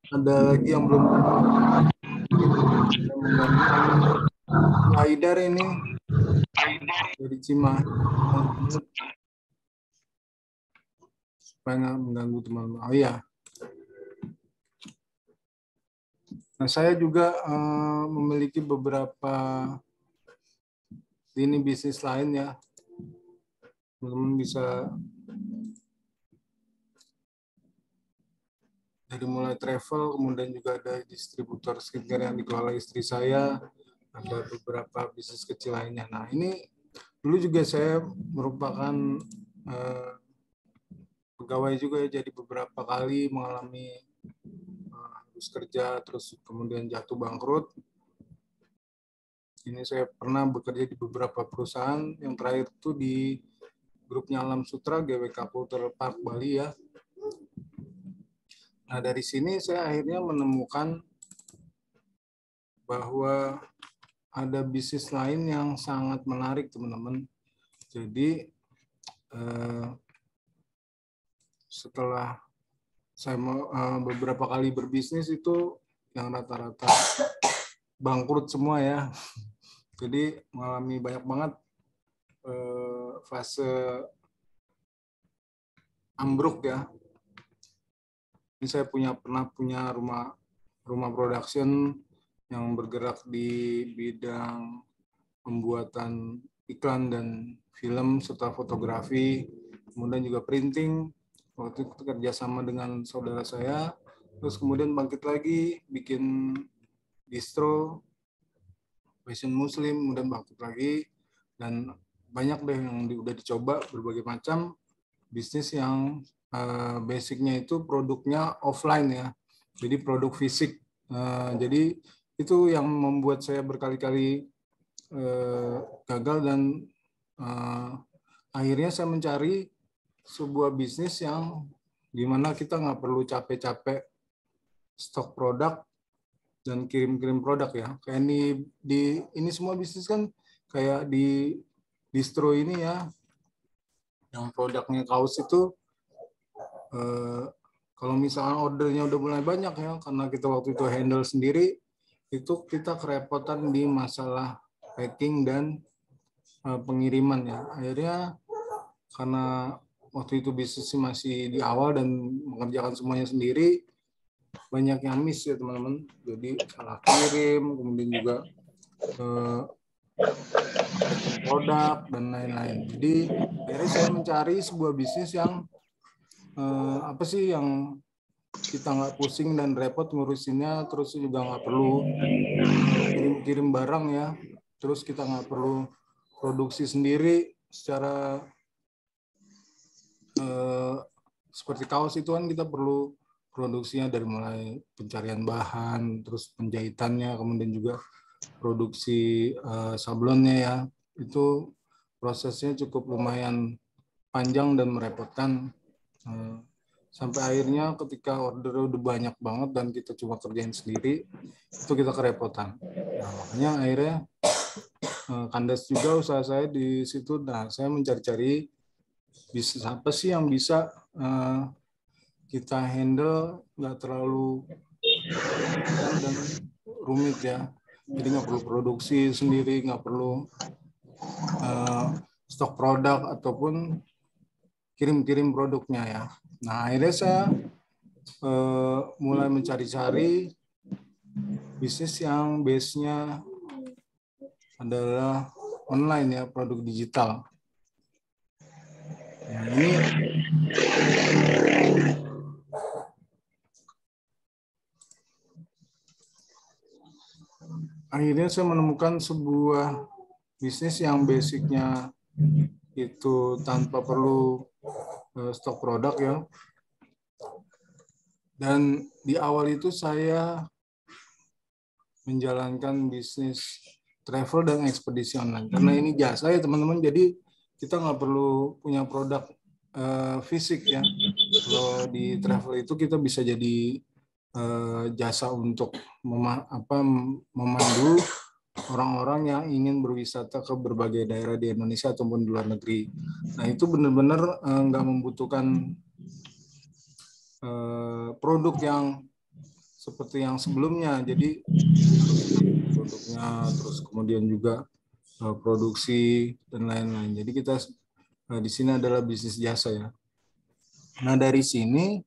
ada lagi yang belum Haidar ini dari Cimahi supaya nggak mengganggu teman-teman. Oh iya, nah saya juga memiliki beberapa lini bisnis lain ya. Teman-teman bisa dari mulai travel, kemudian juga ada distributor skincare yang dikelola istri saya, ada beberapa bisnis kecil lainnya. Nah ini dulu juga saya merupakan eh, pegawai juga ya, jadi beberapa kali mengalami harus kerja, terus kemudian jatuh bangkrut. Ini saya pernah bekerja di beberapa perusahaan, yang terakhir itu di grupnya Alam Sutra, GWK Cultural Park Bali ya. Nah dari sini saya akhirnya menemukan bahwa ada bisnis lain yang sangat menarik teman-teman. Jadi setelah saya beberapa kali berbisnis itu yang rata-rata bangkrut semua ya. Jadi mengalami banyak banget fase ambruk ya. Ini saya pernah punya rumah production yang bergerak di bidang pembuatan iklan dan film serta fotografi, kemudian juga printing. Waktu itu kerjasama dengan saudara saya, terus kemudian bangkit lagi bikin distro fashion muslim, kemudian bangkit lagi, dan banyak deh yang udah dicoba berbagai macam bisnis yang basicnya itu produknya offline ya, jadi produk fisik. Jadi itu yang membuat saya berkali-kali gagal dan akhirnya saya mencari sebuah bisnis yang dimana kita nggak perlu capek-capek stok produk dan kirim-kirim produk ya. Kayak ini semua bisnis kan kayak di distro ini ya, yang produknya kaos itu kalau misalnya ordernya udah mulai banyak ya, karena kita waktu itu handle sendiri, itu kita kerepotan di masalah packing dan pengiriman ya. Akhirnya karena waktu itu bisnis masih di awal dan mengerjakan semuanya sendiri, banyak yang miss ya teman-teman. Jadi salah kirim, kemudian juga produk dan lain-lain. Jadi akhirnya saya mencari sebuah bisnis yang apa sih yang kita nggak pusing dan repot ngurusinnya, terus juga nggak perlu kirim-kirim barang ya, terus kita nggak perlu produksi sendiri secara seperti kaos itu kan kita perlu produksinya dari mulai pencarian bahan, terus penjahitannya, kemudian juga produksi sablonnya ya, itu prosesnya cukup lumayan panjang dan merepotkan. Sampai akhirnya ketika order udah banyak banget dan kita cuma kerjain sendiri, itu kita kerepotan. Nah, makanya akhirnya kandas juga usaha saya di situ. Nah, saya mencari-cari bisnis apa sih yang bisa kita handle nggak terlalu dan rumit ya. Jadi nggak perlu produksi sendiri, nggak perlu stok produk ataupun kirim-kirim produknya ya. Nah akhirnya saya mulai mencari-cari bisnis yang base-nya adalah online ya, produk digital. Nah, ini akhirnya saya menemukan sebuah bisnis yang basicnya itu tanpa perlu stok produk ya. Dan di awal itu saya menjalankan bisnis travel dan ekspedisi online. Karena ini jasa ya teman-teman, jadi kita nggak perlu punya produk fisik ya. Kalau di travel itu kita bisa jadi jasa untuk memandu orang-orang yang ingin berwisata ke berbagai daerah di Indonesia ataupun di luar negeri. Nah itu benar-benar nggak membutuhkan produk yang seperti yang sebelumnya. Jadi produknya, terus kemudian juga produksi dan lain-lain. Jadi kita di sini adalah bisnis jasa ya. Nah dari sini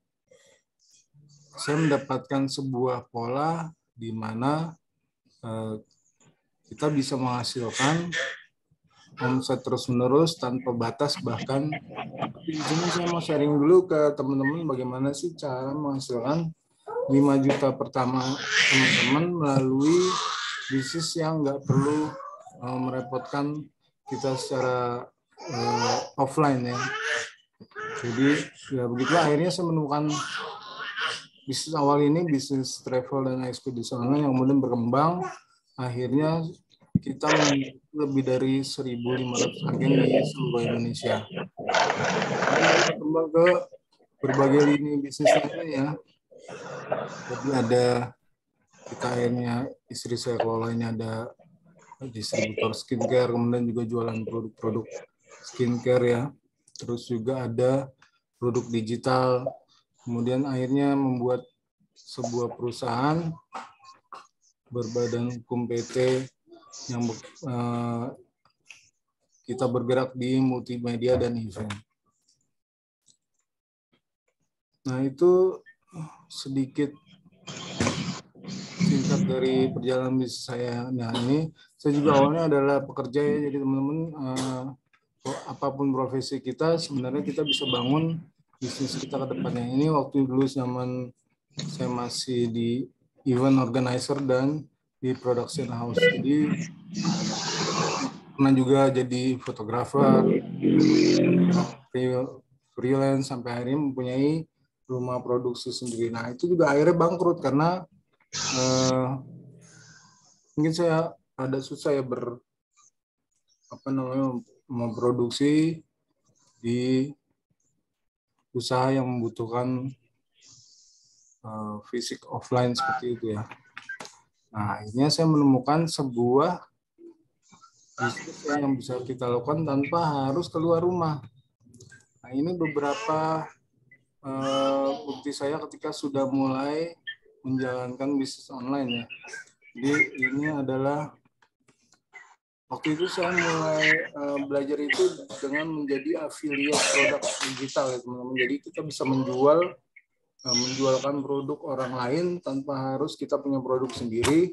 saya mendapatkan sebuah pola di mana kita bisa menghasilkan omset terus-menerus tanpa batas, bahkan di sini saya mau sharing dulu ke teman-teman bagaimana sih cara menghasilkan 5 juta pertama teman-teman melalui bisnis yang nggak perlu merepotkan kita secara offline ya. Jadi ya begitulah akhirnya saya menemukan bisnis awal ini, bisnis travel dan ekspedisi online yang kemudian berkembang. Akhirnya kita memiliki lebih dari 1.500 agen di seluruh Indonesia. Berkembang ke berbagai lini bisnis lainnya ya. Jadi ada kita akhirnya istri saya kelolanya ada distributor skincare, kemudian juga jualan produk-produk skincare ya. Terus juga ada produk digital. Kemudian akhirnya membuat sebuah perusahaan berbadan hukum PT yang kita bergerak di multimedia dan event. Nah, itu sedikit singkat dari perjalanan bisnis saya. Nah, ini saya juga awalnya adalah pekerja ya, jadi teman-teman apapun profesi kita, sebenarnya kita bisa bangun bisnis kita ke depannya. Ini waktu dulu zaman saya masih di event organizer dan di production house. Jadi pernah juga jadi fotografer, freelance, sampai akhirnya mempunyai rumah produksi sendiri. Nah, itu juga akhirnya bangkrut karena mungkin saya ada susah ya memproduksi di usaha yang membutuhkan fisik offline seperti itu ya. Nah, akhirnya saya menemukan sebuah bisnis yang bisa kita lakukan tanpa harus keluar rumah. Nah, ini beberapa bukti saya ketika sudah mulai menjalankan bisnis online ya. Jadi ini adalah waktu itu saya mulai belajar itu dengan menjadi affiliate produk digital ya teman-teman. Jadi kita bisa menjualkan produk orang lain tanpa harus kita punya produk sendiri.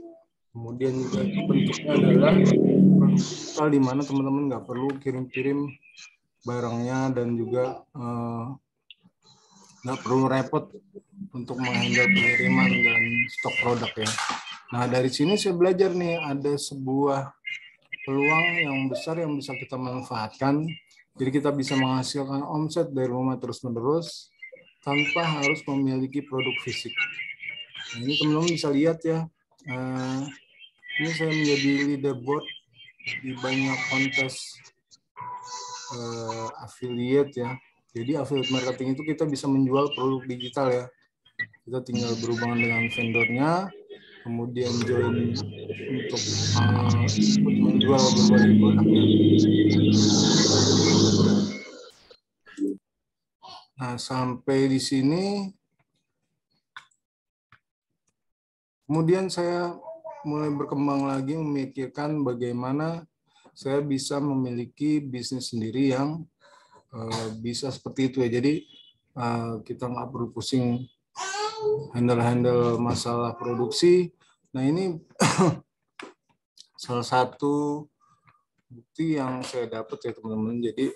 Kemudian juga itu bentuknya adalah produk digital di mana teman-teman nggak perlu kirim-kirim barangnya dan juga nggak perlu repot untuk menghandle pengiriman dan stok produk ya. Nah dari sini saya belajar nih ada sebuah peluang yang besar yang bisa kita manfaatkan. Jadi kita bisa menghasilkan omset dari rumah terus-menerus tanpa harus memiliki produk fisik. Nah, ini teman-teman bisa lihat ya. Ini saya menjadi leaderboard di banyak kontes affiliate ya. Jadi affiliate marketing itu kita bisa menjual produk digital ya. Kita tinggal berhubungan dengan vendornya, kemudian join untuk menjual berbagai produknya. Nah, sampai di sini, kemudian saya mulai berkembang lagi memikirkan bagaimana saya bisa memiliki bisnis sendiri yang bisa seperti itu ya. Jadi kita nggak perlu pusing handle masalah produksi. Nah ini salah satu bukti yang saya dapat ya teman-teman. Jadi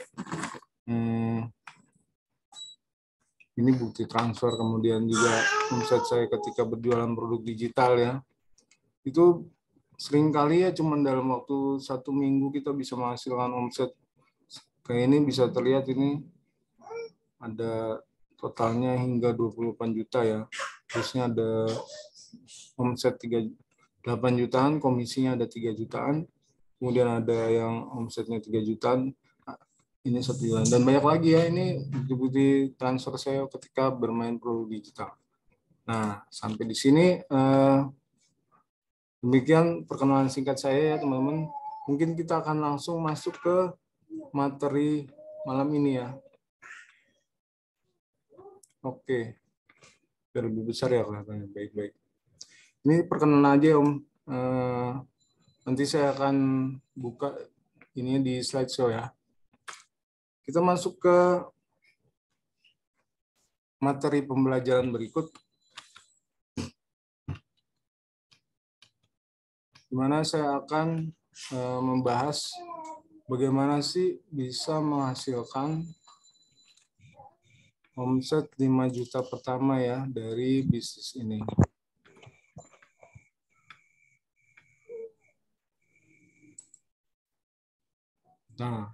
ini bukti transfer, kemudian juga omset saya ketika berjualan produk digital ya. Itu seringkali ya cuma dalam waktu 1 minggu kita bisa menghasilkan omset. Kayak ini bisa terlihat ini ada totalnya hingga 28 juta ya. Terusnya ada omset 8 jutaan, komisinya ada 3 jutaan. Kemudian ada yang omsetnya 3 jutaan. Ini 1 juta. Dan banyak lagi ya, ini bukti-bukti transfer saya ketika bermain produk digital. Nah, sampai di sini demikian perkenalan singkat saya ya teman-teman. Mungkin kita akan langsung masuk ke materi malam ini ya. Oke. Biar lebih besar ya kelihatannya. Baik-baik. Ini perkenalan aja Om. Nanti saya akan buka ini di slideshow ya. Kita masuk ke materi pembelajaran berikut, di mana saya akan membahas bagaimana sih bisa menghasilkan omset 5 juta pertama ya dari bisnis ini. Nah,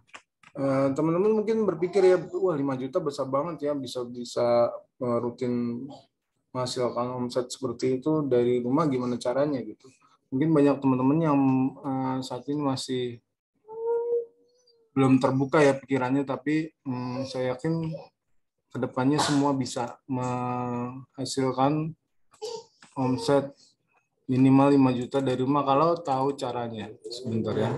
teman-teman mungkin berpikir ya, wah 5 juta besar banget ya, bisa rutin menghasilkan omset seperti itu dari rumah, gimana caranya gitu. Mungkin banyak teman-teman yang saat ini masih belum terbuka ya pikirannya, tapi saya yakin kedepannya semua bisa menghasilkan omset minimal 5 juta dari rumah kalau tahu caranya. Sebentar ya.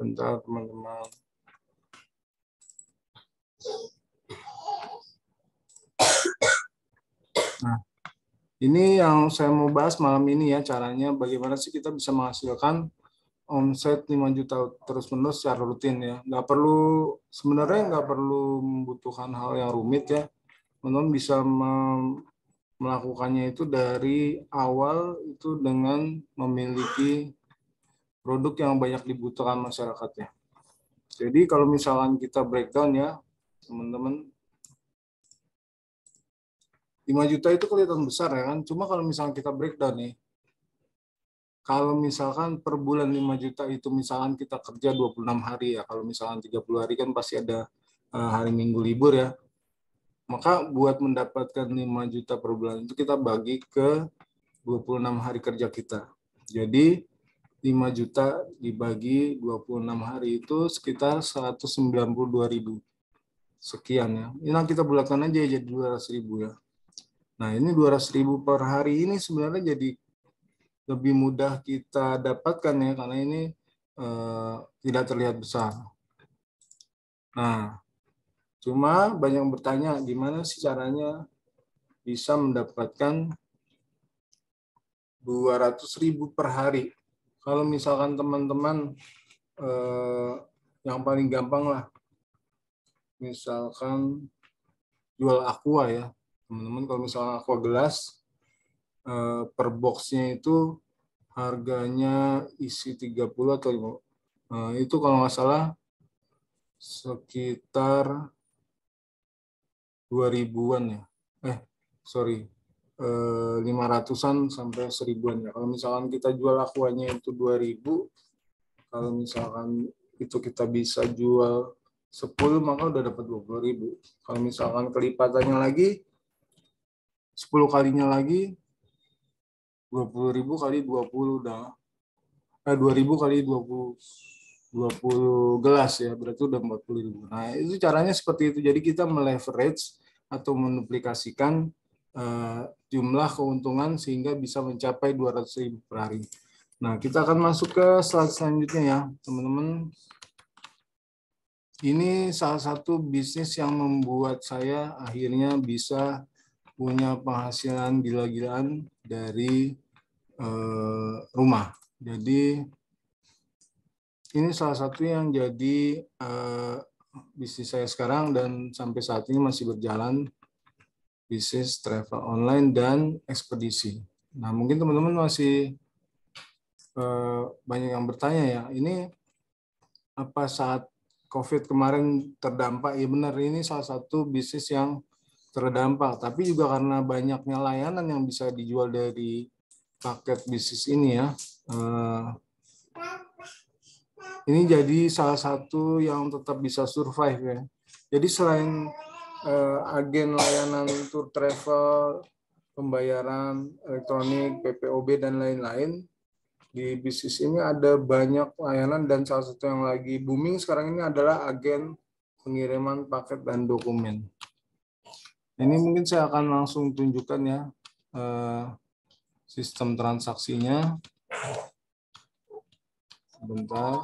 Bentar teman-teman. Nah, ini yang saya mau bahas malam ini ya, caranya bagaimana sih kita bisa menghasilkan omset 5 juta terus-menerus secara rutin ya. Sebenarnya nggak perlu membutuhkan hal yang rumit ya. Teman-teman bisa melakukannya itu dari awal itu dengan memiliki produk yang banyak dibutuhkan masyarakatnya. Jadi kalau misalkan kita breakdown ya, teman-teman, 5 juta itu kelihatan besar ya kan, cuma kalau misalkan kita breakdown nih, kalau misalkan per bulan 5 juta itu misalkan kita kerja 26 hari ya, kalau misalkan 30 hari kan pasti ada hari Minggu libur ya, maka buat mendapatkan 5 juta per bulan itu kita bagi ke 26 hari kerja kita. Jadi 5 juta dibagi 26 hari itu sekitar 192.000 sekian ya. Ini kita bulatkan aja jadi 200.000 ya. Nah ini 200.000 per hari ini sebenarnya jadi lebih mudah kita dapatkan ya karena ini tidak terlihat besar. Nah cuma banyak yang bertanya gimana sih caranya bisa mendapatkan 200.000 per hari. Kalau misalkan teman-teman yang paling gampang lah, misalkan jual aqua ya, teman-teman kalau misalkan aqua gelas per boxnya itu harganya isi 30 atau 5, itu kalau nggak salah sekitar 2000-an ya. Sorry, 500-an sampai 1000-an ya. Kalau misalkan kita jual aquanya itu 2000, kalau misalkan itu kita bisa jual 10 maka udah dapat 20.000. Kalau misalkan kelipatannya lagi 10 kalinya lagi 20.000 kali 20 udah 2.000 kali 20 gelas ya, berarti udah 40.000. Nah, itu caranya seperti itu. Jadi kita meleverage atau menduplikasikan jumlah keuntungan sehingga bisa mencapai 200.000 per hari. Nah, kita akan masuk ke slide selanjutnya ya, teman-teman. Ini salah satu bisnis yang membuat saya akhirnya bisa punya penghasilan gila-gilaan dari rumah. Jadi ini salah satu yang jadi bisnis saya sekarang dan sampai saat ini masih berjalan, bisnis travel online dan ekspedisi. Nah mungkin teman-teman masih banyak yang bertanya ya, ini apa saat COVID kemarin terdampak? Ya benar, ini salah satu bisnis yang terdampak, tapi juga karena banyaknya layanan yang bisa dijual dari paket bisnis ini ya, ini jadi salah satu yang tetap bisa survive ya. Jadi selain agen layanan tour travel, pembayaran elektronik, PPOB dan lain-lain, Di bisnis ini ada banyak layanan dan salah satu yang lagi booming sekarang ini adalah agen pengiriman paket dan dokumen. Ini mungkin saya akan langsung tunjukkan ya sistem transaksinya. Sebentar.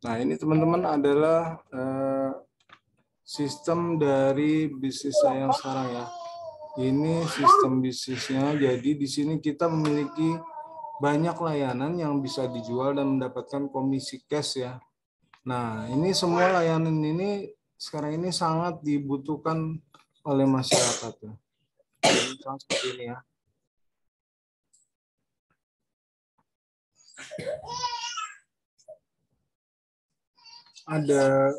Nah, ini teman-teman adalah sistem dari bisnis saya yang sekarang ya. Ini sistem bisnisnya. Jadi di sini kita memiliki banyak layanan yang bisa dijual dan mendapatkan komisi cash ya. Nah, ini semua layanan ini sekarang ini sangat dibutuhkan oleh masyarakat ya. Jadi, seperti ini ya. Ada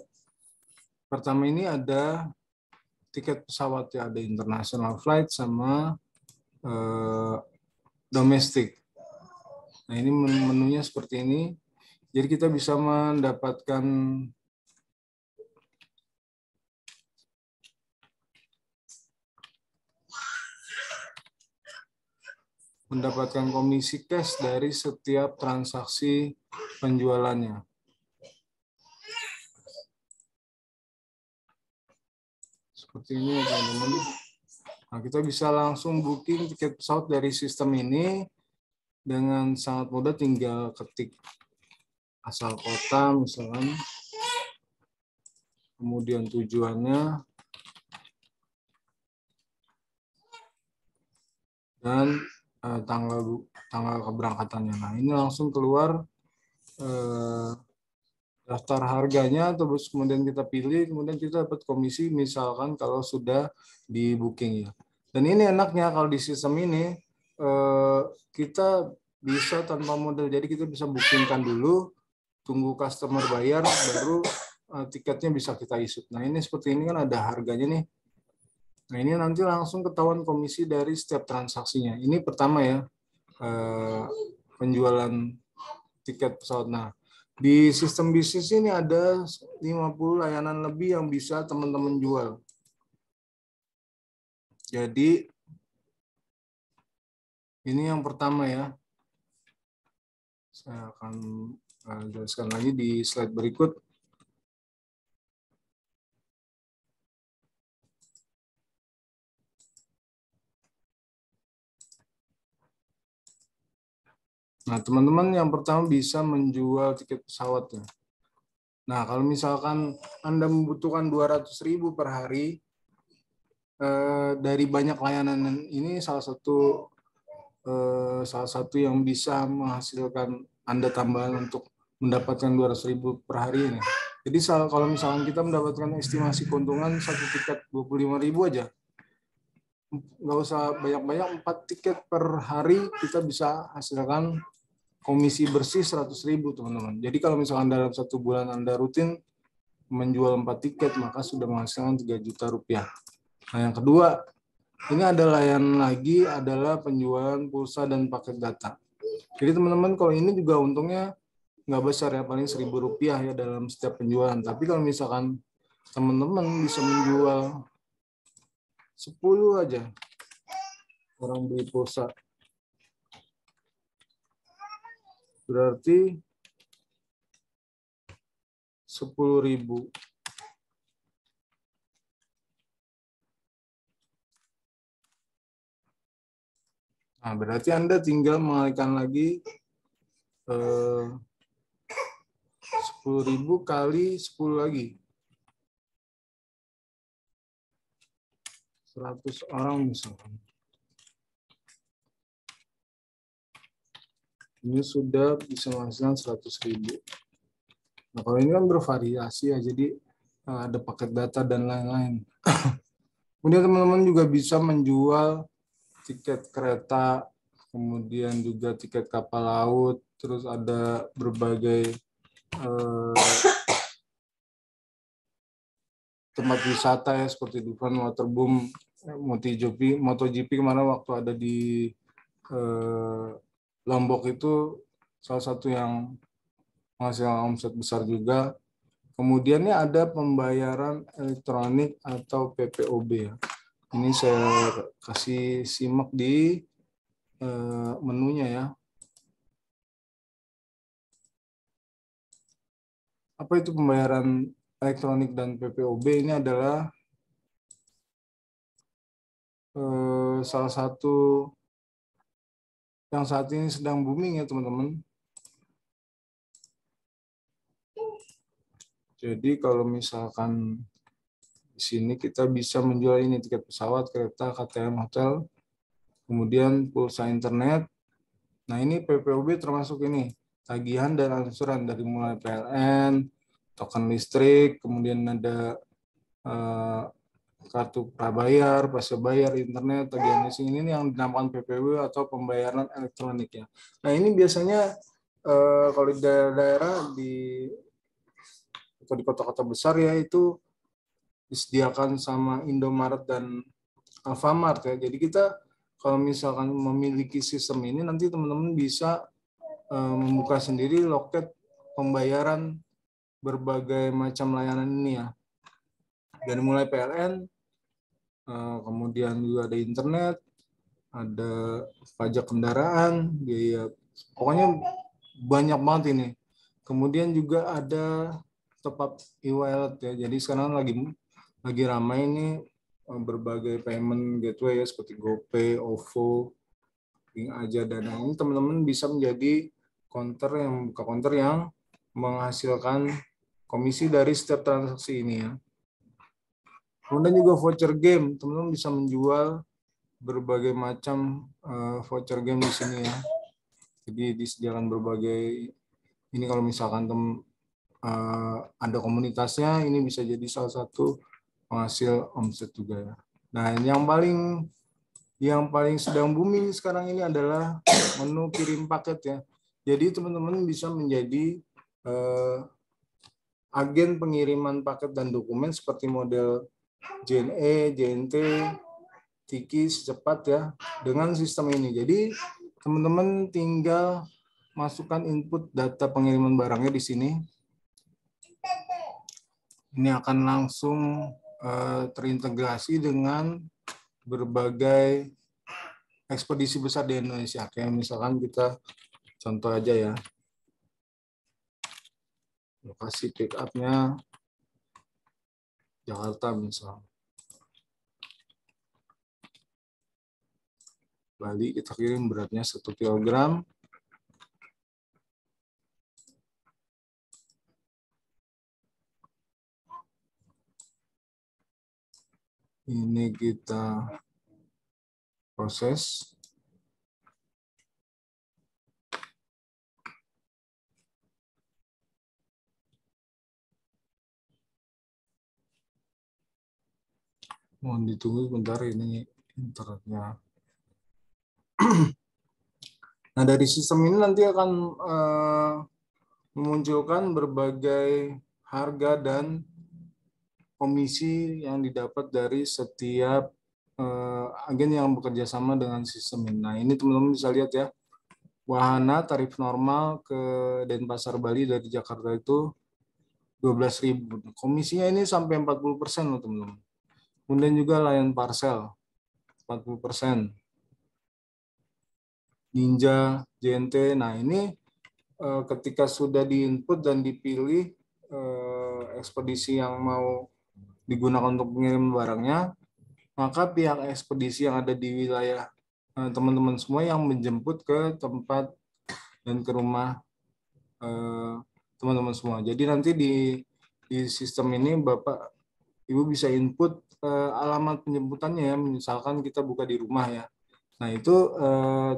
pertama ini ada tiket pesawat ya, ada international flight sama domestik. Nah, ini menunya seperti ini. Jadi kita bisa mendapatkan komisi cash dari setiap transaksi penjualannya. Seperti ini teman-teman. Nah, kita bisa langsung booking tiket pesawat dari sistem ini dengan sangat mudah, tinggal ketik asal kota misalkan, kemudian tujuannya, dan tanggal keberangkatannya. Nah, ini langsung keluar daftar harganya, terus kemudian kita pilih, kemudian kita dapat komisi misalkan kalau sudah di booking ya. Dan ini enaknya kalau di sistem ini kita bisa tanpa modal, jadi kita bisa bookingkan dulu, tunggu customer bayar, baru tiketnya bisa kita isut. Nah, ini seperti ini kan ada harganya nih. Nah, ini nanti langsung ketahuan komisi dari setiap transaksinya. Ini pertama ya, penjualan tiket pesawat. Nah, di sistem bisnis ini ada 50 layanan lebih yang bisa teman-teman jual. Jadi, ini yang pertama ya. Saya akan jelaskan lagi di slide berikut. Nah, teman-teman yang pertama bisa menjual tiket pesawatnya. Nah, kalau misalkan Anda membutuhkan 200.000 per hari, dari banyak layanan ini salah satu yang bisa menghasilkan Anda tambahan untuk mendapatkan 200.000 per hari ini. Jadi kalau misalkan kita mendapatkan estimasi keuntungan satu tiket 25.000 aja, nggak usah banyak-banyak, 4 tiket per hari kita bisa hasilkan komisi bersih 100.000 teman-teman. Jadi kalau misalkan dalam 1 bulan Anda rutin menjual 4 tiket, maka sudah menghasilkan 3 juta rupiah. Nah, yang kedua, ini ada layanan lagi adalah penjualan pulsa dan paket data. Jadi teman-teman, kalau ini juga untungnya nggak besar ya, paling 1.000 rupiah ya dalam setiap penjualan. Tapi kalau misalkan teman-teman bisa menjual 10 aja orang beli pulsa, berarti 10.000. Nah, berarti Anda tinggal mengalihkan lagi 10.000 kali 10 lagi. 100 orang misalkan. Ini sudah bisa menghasilkan 100.000. Nah, kalau ini kan bervariasi ya, jadi ada paket data dan lain-lain. Kemudian teman-teman juga bisa menjual tiket kereta, kemudian juga tiket kapal laut, terus ada berbagai tempat wisata ya seperti Dufan Waterboom, MotoGP kemarin waktu ada di Lombok itu salah satu yang menghasilkan omset besar juga. Kemudian ada pembayaran elektronik atau PPOB ya. Ini saya kasih simak di menunya ya. Apa itu pembayaran elektronik dan PPOB? Ini adalah salah satu yang saat ini sedang booming ya teman-teman. Jadi kalau misalkan di sini kita bisa menjual ini tiket pesawat, kereta, KTM, hotel, kemudian pulsa internet. Nah ini PPOB termasuk ini tagihan dan angsuran dari mulai PLN, token listrik, kemudian ada kartu prabayar, prasebayar, internet, tagihan leasing, ini yang dinamakan PPOB atau pembayaran elektronik ya. Nah ini biasanya kalau di daerah-daerah atau di kota-kota besar ya itu disediakan sama Indomaret dan Alfamart ya. Jadi kita kalau misalkan memiliki sistem ini nanti teman-teman bisa membuka sendiri loket pembayaran berbagai macam layanan ini ya. Dari mulai PLN, kemudian juga ada internet, ada pajak kendaraan, biaya, pokoknya banyak banget ini. Kemudian juga ada top up e-wallet ya. Jadi sekarang lagi ramai ini berbagai payment gateway ya seperti GoPay, OVO, Link Aja, dan ini teman-teman bisa menjadi buka counter yang menghasilkan komisi dari setiap transaksi ini ya. Kemudian juga voucher game, teman-teman bisa menjual berbagai macam voucher game di sini ya. Jadi disediakan berbagai, ini kalau misalkan ada komunitasnya, ini bisa jadi salah satu penghasil omset juga ya. Nah, yang paling sedang booming sekarang ini adalah menu kirim paket ya. Jadi teman-teman bisa menjadi agen pengiriman paket dan dokumen seperti model JNE, JNT, Tiki secepat ya dengan sistem ini. Jadi teman-teman tinggal masukkan input data pengiriman barangnya di sini. Ini akan langsung terintegrasi dengan berbagai ekspedisi besar di Indonesia. Kayak misalkan kita contoh aja ya. Lokasi pick up-nya Jakarta misalnya. Bali kita kirim beratnya 1 kg. Ini kita proses. Mohon ditunggu sebentar, ini internetnya. Nah, dari sistem ini nanti akan memunculkan berbagai harga dan komisi yang didapat dari setiap agen yang bekerja sama dengan sistem ini. Nah, ini teman-teman bisa lihat ya. Wahana tarif normal ke Denpasar Bali dari Jakarta itu 12.000. Komisinya ini sampai 40% loh teman-teman. Kemudian juga layan parcel 40%. Ninja, JNT. Nah, ini ketika sudah diinput dan dipilih ekspedisi yang mau digunakan untuk mengirim barangnya, maka pihak ekspedisi yang ada di wilayah teman-teman semua yang menjemput ke tempat dan ke rumah teman-teman semua. Jadi nanti di sistem ini Bapak Ibu bisa input alamat penjemputannya ya, misalkan kita buka di rumah ya. Nah itu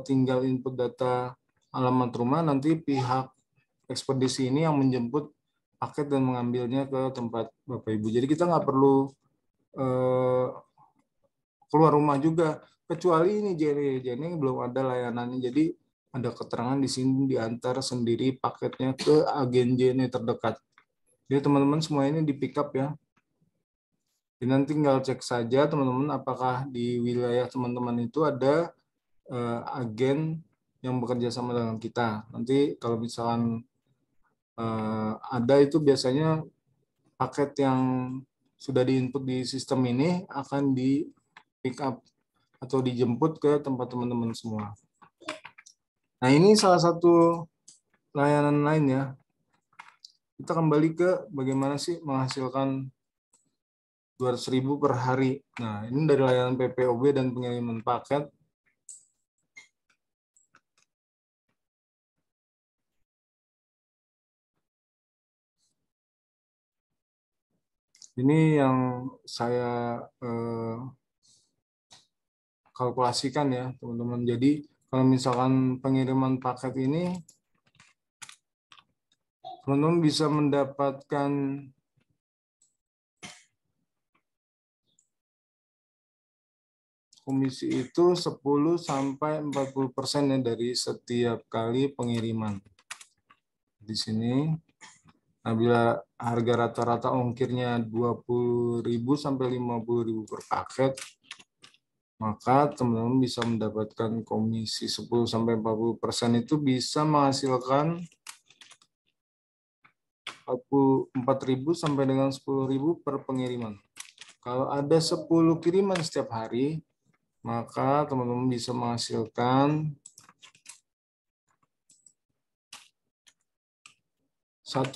tinggal input data alamat rumah, nanti pihak ekspedisi ini yang menjemput paket dan mengambilnya ke tempat Bapak Ibu. Jadi kita nggak perlu keluar rumah juga, kecuali ini JNE belum ada layanannya. Jadi ada keterangan di sini diantar sendiri paketnya ke agen JNE terdekat. Jadi teman-teman semua ini di pick up ya. Jadi nanti tinggal cek saja teman-teman apakah di wilayah teman-teman itu ada agen yang bekerja sama dengan kita. Nanti kalau misalkan ada itu biasanya paket yang sudah diinput di sistem ini akan di pick up atau dijemput ke tempat teman-teman semua. Nah, ini salah satu layanan lain ya. Kita kembali ke bagaimana sih menghasilkan 200.000 per hari. Nah, ini dari layanan PPOB dan pengiriman paket. Ini yang saya kalkulasikan ya, teman-teman. Jadi, kalau misalkan pengiriman paket ini, teman-teman bisa mendapatkan komisi itu 10-40% ya dari setiap kali pengiriman. Di sini, nah bila harga rata-rata ongkirnya 20.000 sampai 50.000 per paket, maka teman-teman bisa mendapatkan komisi 10-40% itu bisa menghasilkan 4.000 sampai dengan 10.000 per pengiriman. Kalau ada 10 kiriman setiap hari, maka teman-teman bisa menghasilkan 1,2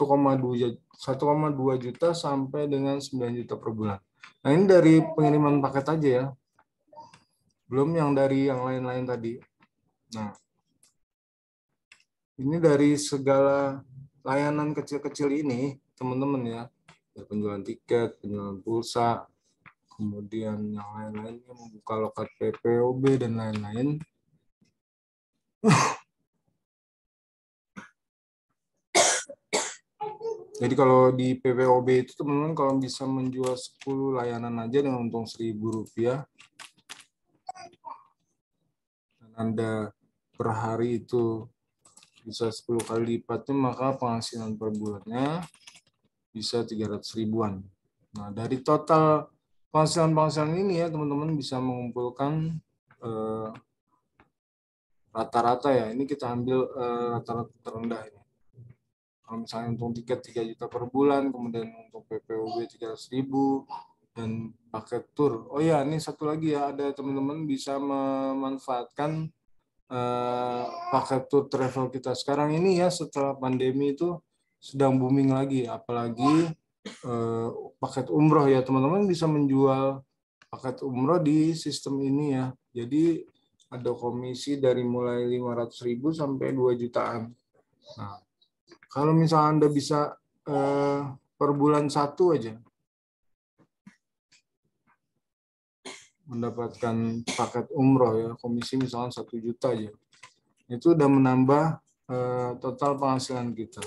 juta sampai dengan 9 juta per bulan. Nah, ini dari pengiriman paket aja ya. Belum yang dari yang lain-lain tadi. Nah, ini dari segala layanan kecil-kecil ini, teman-teman ya. Penjualan tiket, penjualan pulsa, kemudian yang lain-lainnya membuka loket PPOB dan lain-lain. Jadi kalau di PPOB itu teman-teman kalau bisa menjual 10 layanan aja dengan untung Rp1.000 dan Anda per hari itu bisa 10 kali lipatnya, maka penghasilan per bulannya bisa 300 ribuan. Nah, dari total penghasilan ini ya teman-teman bisa mengumpulkan rata-rata ya. Ini kita ambil rata-rata terendah ini. Kalau misalnya untung tiket 3 juta per bulan, kemudian untuk PPOB 300.000 dan paket tur. Oh ya, ini satu lagi ya, ada teman-teman bisa memanfaatkan paket tur travel kita sekarang ini ya, setelah pandemi itu sedang booming lagi, apalagi paket umroh ya, teman-teman bisa menjual paket umroh di sistem ini ya. Jadi ada komisi dari mulai 500.000 sampai 2 jutaan. Nah, kalau misalnya Anda bisa per bulan satu aja mendapatkan paket umroh ya, komisi misalnya 1 juta aja, itu udah menambah total penghasilan kita.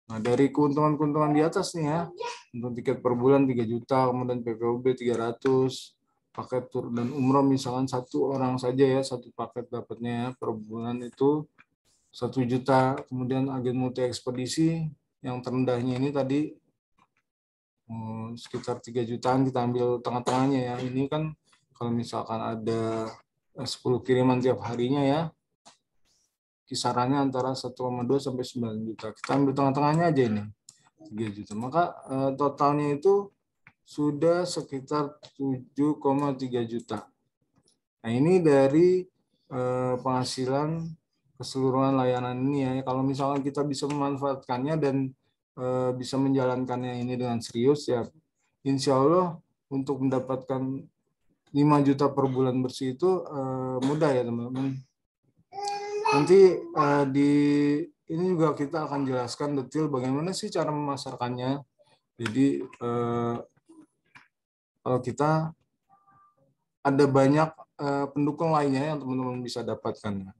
Nah, dari keuntungan-keuntungan di atas nih ya, untuk tiket per bulan 3 juta, kemudian PPOB 300, paket tur dan umroh misalkan satu orang saja ya, satu paket dapatnya ya, per bulan itu 1 juta, kemudian agen multi ekspedisi yang terendahnya ini tadi sekitar 3 jutaan, kita ambil tengah-tengahnya ya. Ini kan kalau misalkan ada 10 kiriman tiap harinya ya, kisarannya antara 1,2 sampai 9 juta. Kita ambil tengah-tengahnya aja ini, 3 juta. Maka totalnya itu sudah sekitar 7,3 juta. Nah, ini dari penghasilan keseluruhan layanan ini ya. Kalau misalkan kita bisa memanfaatkannya dan bisa menjalankannya ini dengan serius ya, insya Allah untuk mendapatkan 5 juta per bulan bersih itu mudah ya teman-teman. Nanti di ini juga kita akan jelaskan detail bagaimana sih cara memasarkannya. Jadi kalau kita ada banyak pendukung lainnya yang teman-teman bisa dapatkan.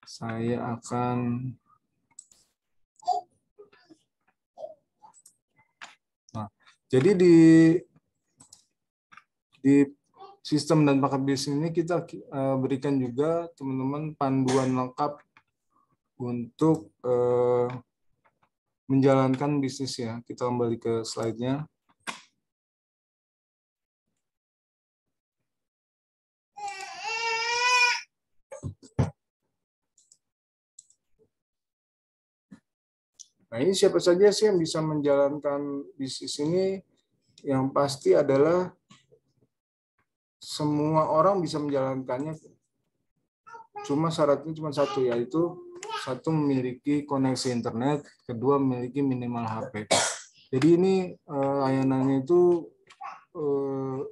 Saya akan jadi di sistem dan paket bisnis ini kita berikan juga teman-teman panduan lengkap untuk menjalankan bisnis ya. Kita kembali ke slide-nya. Nah, ini siapa saja sih yang bisa menjalankan bisnis ini? Yang pasti adalah semua orang bisa menjalankannya. Cuma syaratnya cuma satu, yaitu satu memiliki koneksi internet, kedua memiliki minimal HP. Jadi ini layanannya itu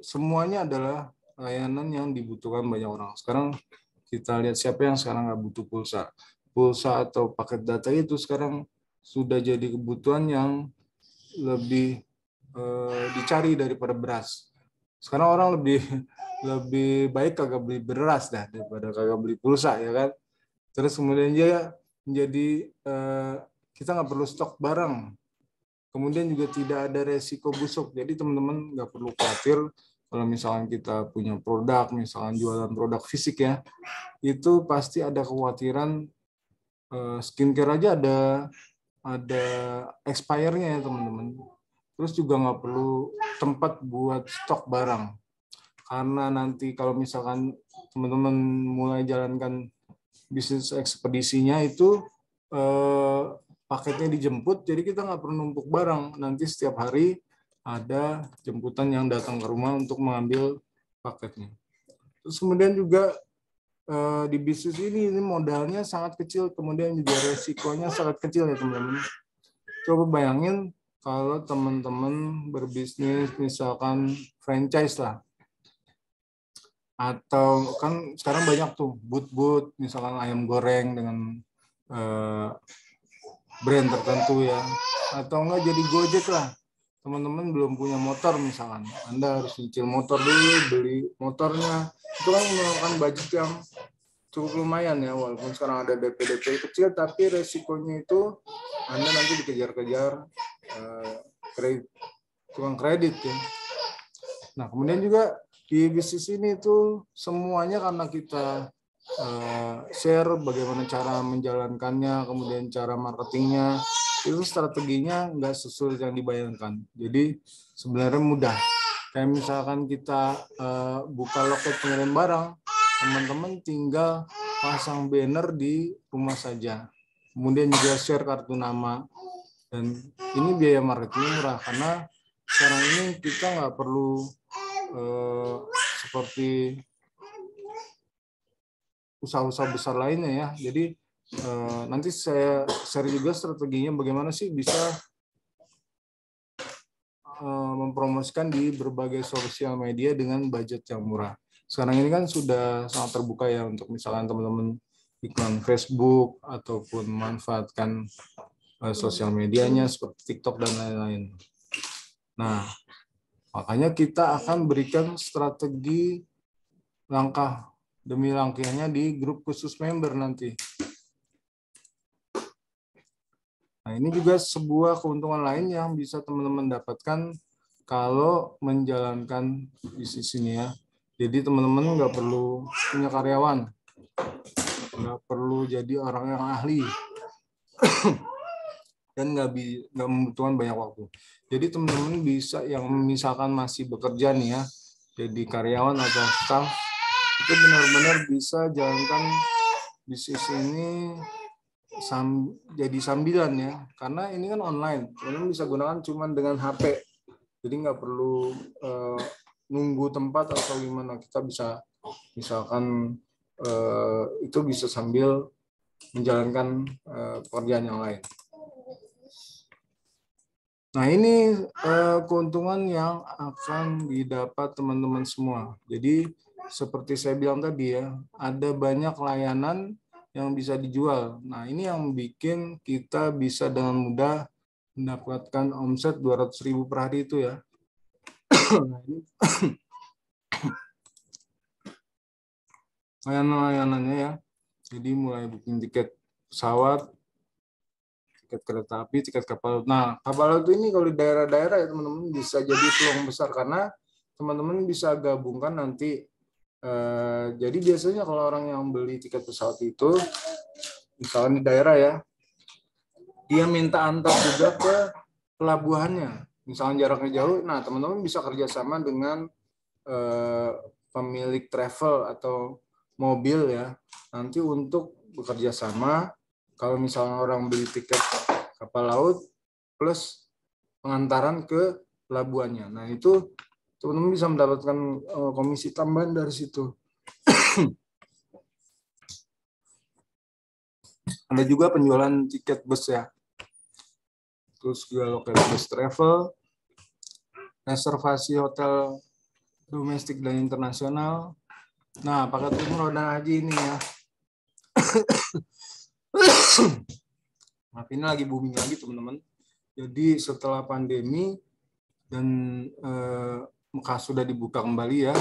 semuanya adalah layanan yang dibutuhkan banyak orang. Sekarang kita lihat siapa yang sekarang nggak butuh pulsa. Pulsa atau paket data itu sekarang sudah jadi kebutuhan yang lebih dicari daripada beras. Sekarang orang lebih baik kagak beli beras dah daripada kagak beli pulsa, ya kan. Terus kemudian juga menjadi kita nggak perlu stok barang. Kemudian juga tidak ada resiko busuk. Jadi teman-teman nggak perlu khawatir kalau misalnya kita punya produk, misalnya jualan produk fisik ya, itu pasti ada kekhawatiran skincare aja ada expire-nya ya teman-teman. Terus juga nggak perlu tempat buat stok barang. Karena nanti kalau misalkan teman-teman mulai jalankan bisnis ekspedisinya itu paketnya dijemput, jadi kita nggak perlu numpuk barang. Nanti setiap hari ada jemputan yang datang ke rumah untuk mengambil paketnya. Terus kemudian juga di bisnis ini modalnya sangat kecil, kemudian juga resikonya sangat kecil ya teman-teman. Coba bayangin kalau teman-teman berbisnis misalkan franchise lah, atau kan sekarang banyak tuh but-but misalkan ayam goreng dengan brand tertentu ya, atau enggak jadi Gojek lah. Teman-teman belum punya motor misalkan, Anda harus cicil motor dulu, beli motornya, itu kan memakan budget yang cukup lumayan ya, walaupun sekarang ada DP kecil, tapi resikonya itu Anda nanti dikejar-kejar tukang kredit ya. Nah, kemudian juga di bisnis ini itu semuanya karena kita share bagaimana cara menjalankannya, kemudian cara marketingnya, itu strateginya nggak sesulit yang dibayangkan. Jadi sebenarnya mudah. Kayak misalkan kita buka loket pengirim barang, teman-teman tinggal pasang banner di rumah saja. Kemudian juga share kartu nama. Dan ini biaya marketingnya murah karena sekarang ini kita nggak perlu seperti usaha-usaha besar lainnya ya. Jadi nanti saya share juga strateginya bagaimana sih bisa mempromosikan di berbagai sosial media dengan budget yang murah. Sekarang ini kan sudah sangat terbuka ya untuk misalkan teman-teman iklan Facebook ataupun memanfaatkan sosial medianya seperti TikTok dan lain-lain. Nah, makanya kita akan berikan strategi langkah demi langkahnya di grup khusus member nanti. Nah, ini juga sebuah keuntungan lain yang bisa teman-teman dapatkan kalau menjalankan bisnis ini ya. Jadi teman-teman nggak perlu punya karyawan, nggak perlu jadi orang yang ahli, dan nggak membutuhkan banyak waktu. Jadi teman-teman bisa yang misalkan masih bekerja nih ya, jadi karyawan atau staff, itu benar-benar bisa jalankan bisnis ini jadi sambilan ya, karena ini kan online, teman-teman bisa gunakan cuma dengan HP, jadi nggak perlu nunggu tempat atau gimana. Kita bisa misalkan itu bisa sambil menjalankan pekerjaan yang lain. Nah, ini keuntungan yang akan didapat teman-teman semua. Jadi seperti saya bilang tadi ya, ada banyak layanan yang bisa dijual. Nah, ini yang bikin kita bisa dengan mudah mendapatkan omset 200.000 per hari itu ya. Layanan-layanannya ya. Jadi mulai booking tiket pesawat, tiket kereta api, tiket kapal laut. Nah, kapal laut ini kalau di daerah-daerah ya teman-teman bisa jadi peluang besar karena teman-teman bisa gabungkan nanti. Jadi biasanya kalau orang yang beli tiket pesawat itu, misalnya di daerah ya, dia minta antar juga ke pelabuhannya. Misalnya jaraknya jauh, nah teman-teman bisa kerjasama dengan pemilik travel atau mobil ya, nanti untuk bekerja sama. Kalau misalnya orang beli tiket kapal laut plus pengantaran ke pelabuhannya. Nah, itu teman-teman bisa mendapatkan komisi tambahan dari situ. Ada juga penjualan tiket bus ya. Terus juga loket bus travel, reservasi hotel domestik dan internasional. Nah, paket umroh dan haji ini ya. Nah, ini lagi booming lagi teman-teman. Jadi setelah pandemi dan Mekah sudah dibuka kembali ya,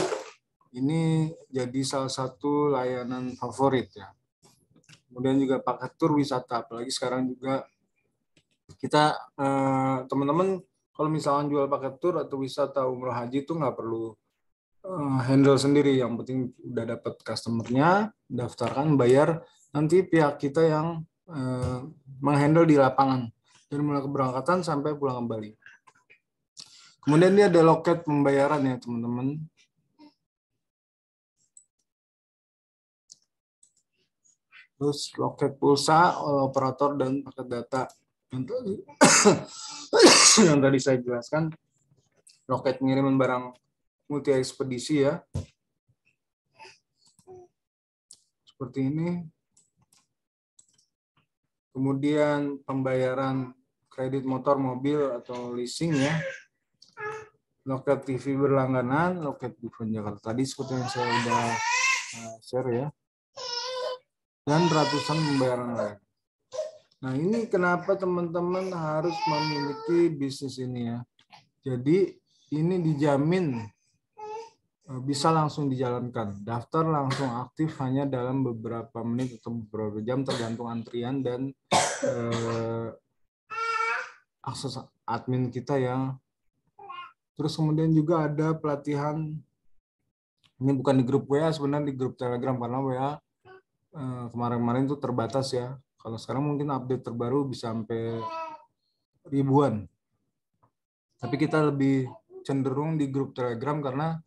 ini jadi salah satu layanan favorit ya. Kemudian juga paket tur wisata, apalagi sekarang juga kita teman-teman kalau misalkan jual paket tur atau wisata umroh haji itu nggak perlu handle sendiri, yang penting udah dapat customernya, daftarkan, bayar, nanti pihak kita yang menghandle di lapangan dari mulai keberangkatan sampai pulang kembali. Kemudian dia ada loket pembayaran ya teman-teman. Terus loket pulsa, operator dan paket data. Yang tadi saya jelaskan, loket pengiriman barang multi ekspedisi ya. Seperti ini. Kemudian pembayaran kredit motor, mobil, atau leasing ya. Loket TV berlangganan, loket Bifon Jakarta. Tadi seperti yang saya sudah share ya. Dan ratusan pembayaran lain. Nah, ini kenapa teman-teman harus memiliki bisnis ini ya. Jadi ini dijamin bisa langsung dijalankan. Daftar langsung aktif hanya dalam beberapa menit atau beberapa jam tergantung antrian dan akses admin kita ya. Terus kemudian juga ada pelatihan, ini bukan di grup WA, sebenarnya di grup Telegram, karena WA kemarin-kemarin itu terbatas ya. Kalau sekarang mungkin update terbaru bisa sampai ribuan. Tapi kita lebih cenderung di grup Telegram karena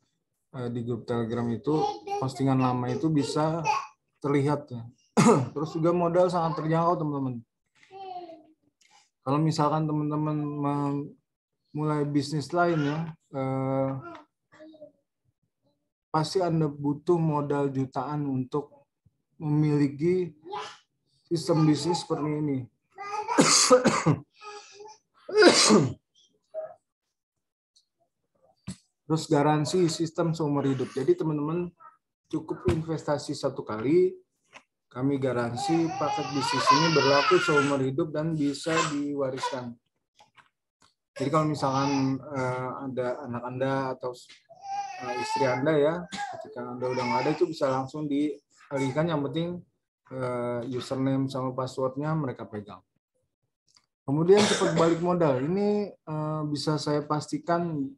di grup Telegram itu postingan lama itu bisa terlihat ya. Terus juga modal sangat terjangkau teman-teman. Kalau misalkan teman-teman mulai bisnis lain ya, pasti Anda butuh modal jutaan untuk memiliki sistem bisnis seperti ini. Terus garansi sistem seumur hidup. Jadi teman-teman cukup investasi satu kali, kami garansi paket bisnis ini berlaku seumur hidup dan bisa diwariskan. Jadi kalau misalkan ada anak Anda atau istri Anda ya, ketika Anda udah nggak ada itu bisa langsung dialihkan, yang penting username sama passwordnya mereka pegang. Kemudian cepat balik modal. Ini bisa saya pastikan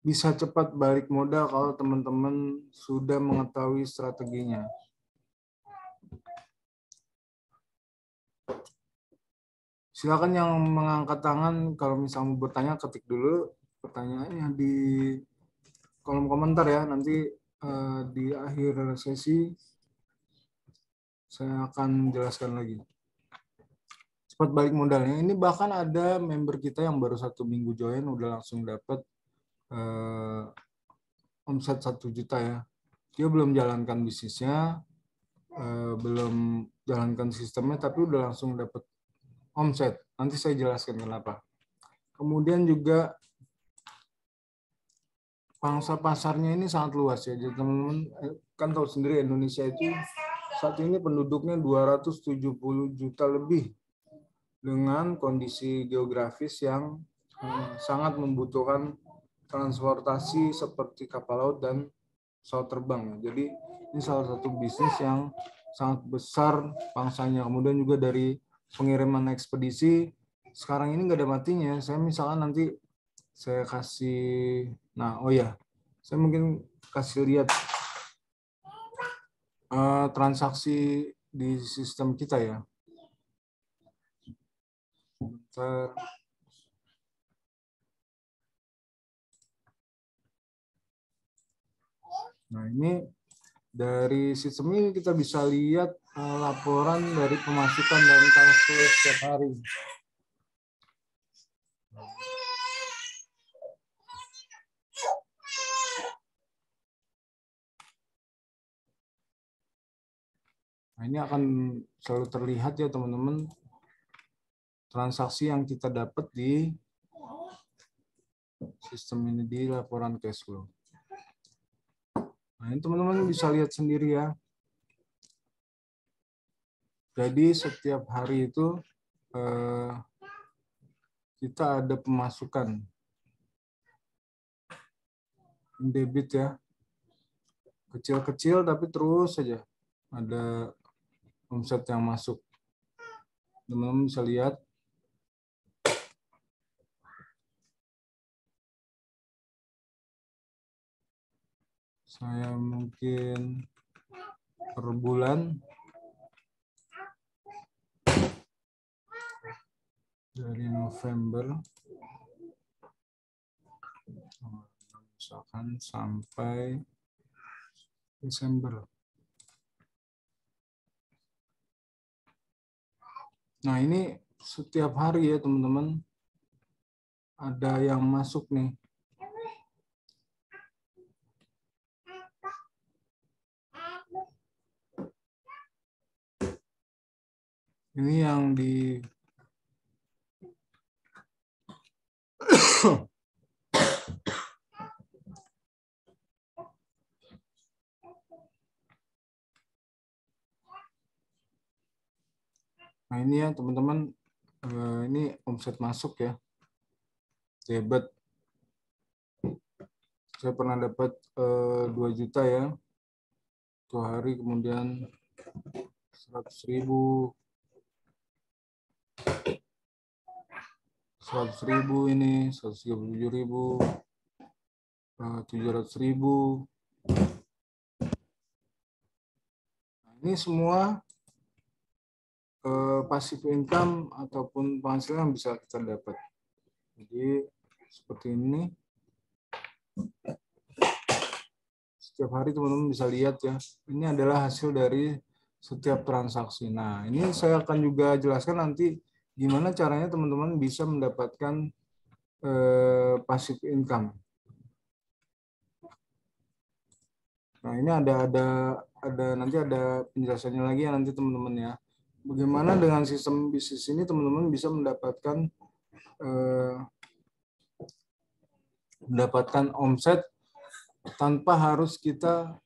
bisa cepat balik modal kalau teman-teman sudah mengetahui strateginya. Silakan yang mengangkat tangan kalau misalnya mau bertanya, ketik dulu pertanyaannya di kolom komentar ya. Nanti di akhir sesi saya akan jelaskan lagi. Cepat balik modalnya. Ini bahkan ada member kita yang baru 1 minggu join udah langsung dapat omset 1 juta ya. Dia belum jalankan bisnisnya, belum jalankan sistemnya, tapi udah langsung dapat omset. Nanti saya jelaskan kenapa. Kemudian juga pangsa pasarnya ini sangat luas ya. Jadi teman-teman kan tahu sendiri Indonesia itu saat ini penduduknya 270 juta lebih dengan kondisi geografis yang sangat membutuhkan transportasi seperti kapal laut dan pesawat terbang. Jadi ini salah satu bisnis yang sangat besar pangsanya. Kemudian juga dari pengiriman ekspedisi, sekarang ini nggak ada matinya. Saya misalkan nanti saya kasih, nah oh ya, saya mungkin kasih lihat transaksi di sistem kita ya. Bentar. Nah ini Dari sistem ini kita bisa lihat laporan dari pemasukan dan cash flow setiap hari. Nah, ini akan selalu terlihat ya teman-teman, transaksi yang kita dapat di sistem ini di laporan cash flow. Nah, ini teman-teman bisa lihat sendiri ya. Jadi setiap hari itu kita ada pemasukan debit ya, kecil-kecil tapi terus saja ada omset yang masuk. Teman-teman bisa lihat. Saya mungkin per bulan dari November misalkan sampai Desember. Nah, ini setiap hari ya teman-teman ada yang masuk nih. Ini yang di Nah, ini ya teman-teman, ini omset masuk ya, debit. Saya pernah dapat 2 juta ya, 2 hari, kemudian 100.000, 100.000 ini, 137.000, 700.000. Nah, ini semua passive income ataupun penghasilan yang bisa kita dapat. Jadi seperti ini. Setiap hari teman-teman bisa lihat ya. Ini adalah hasil dari setiap transaksi. Nah, ini saya akan juga jelaskan nanti gimana caranya teman-teman bisa mendapatkan passive income. Nah, ini nanti ada penjelasannya lagi ya nanti teman-teman ya. Bagaimana dengan sistem bisnis ini teman-teman bisa mendapatkan omset tanpa harus kita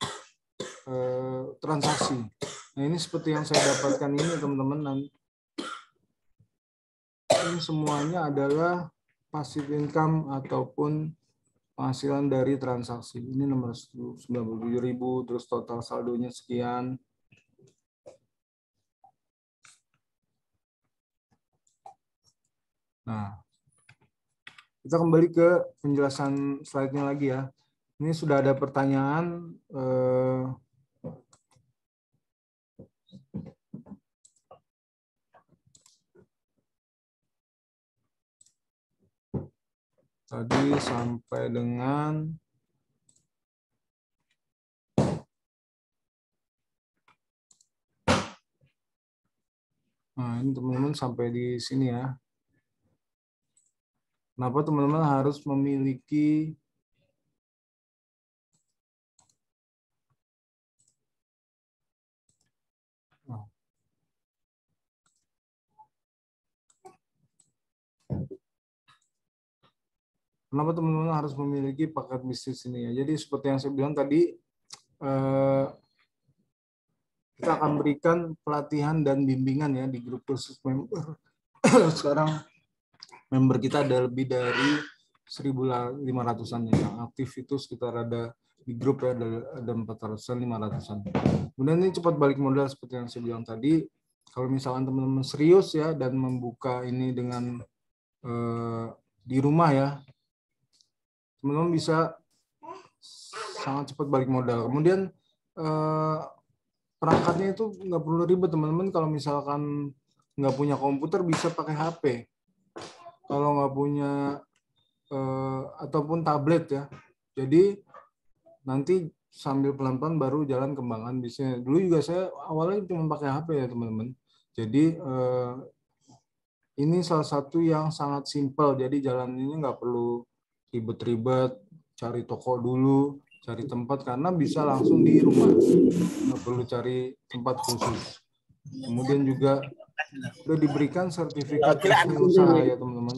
transaksi. Nah, ini seperti yang saya dapatkan ini teman-teman. Ini semuanya adalah passive income ataupun penghasilan dari transaksi. Ini nomor 97.000, terus total saldonya sekian. Nah, kita kembali ke penjelasan slide-nya lagi ya. Ini sudah ada pertanyaan. Tadi sampai dengan nah, ini teman-teman sampai di sini ya. Kenapa teman-teman harus memiliki Kenapa teman-teman harus memiliki paket bisnis ini ya? Jadi seperti yang saya bilang tadi, kita akan berikan pelatihan dan bimbingan ya di grup khusus member. Sekarang member kita ada lebih dari 1.500-an yang aktif, itu sekitar ada di grup ya ada 400-an, 500-an. Kemudian ini cepat balik modal seperti yang saya bilang tadi. Kalau misalkan teman-teman serius ya dan membuka ini dengan di rumah ya, teman-teman bisa sangat cepat balik modal. Kemudian perangkatnya itu nggak perlu ribet teman-teman. Kalau misalkan nggak punya komputer bisa pakai HP. Kalau nggak punya ataupun tablet ya. Jadi nanti sambil pelan-pelan baru jalan kembangkan bisnisnya. Dulu juga saya awalnya cuma pakai HP ya teman-teman. Jadi ini salah satu yang sangat simpel. Jadi jalan ini nggak perlu ribet-ribet, cari toko dulu, cari tempat karena bisa langsung di rumah. Nggak perlu cari tempat khusus. Kemudian juga sudah diberikan sertifikat resmi usaha ya teman-teman.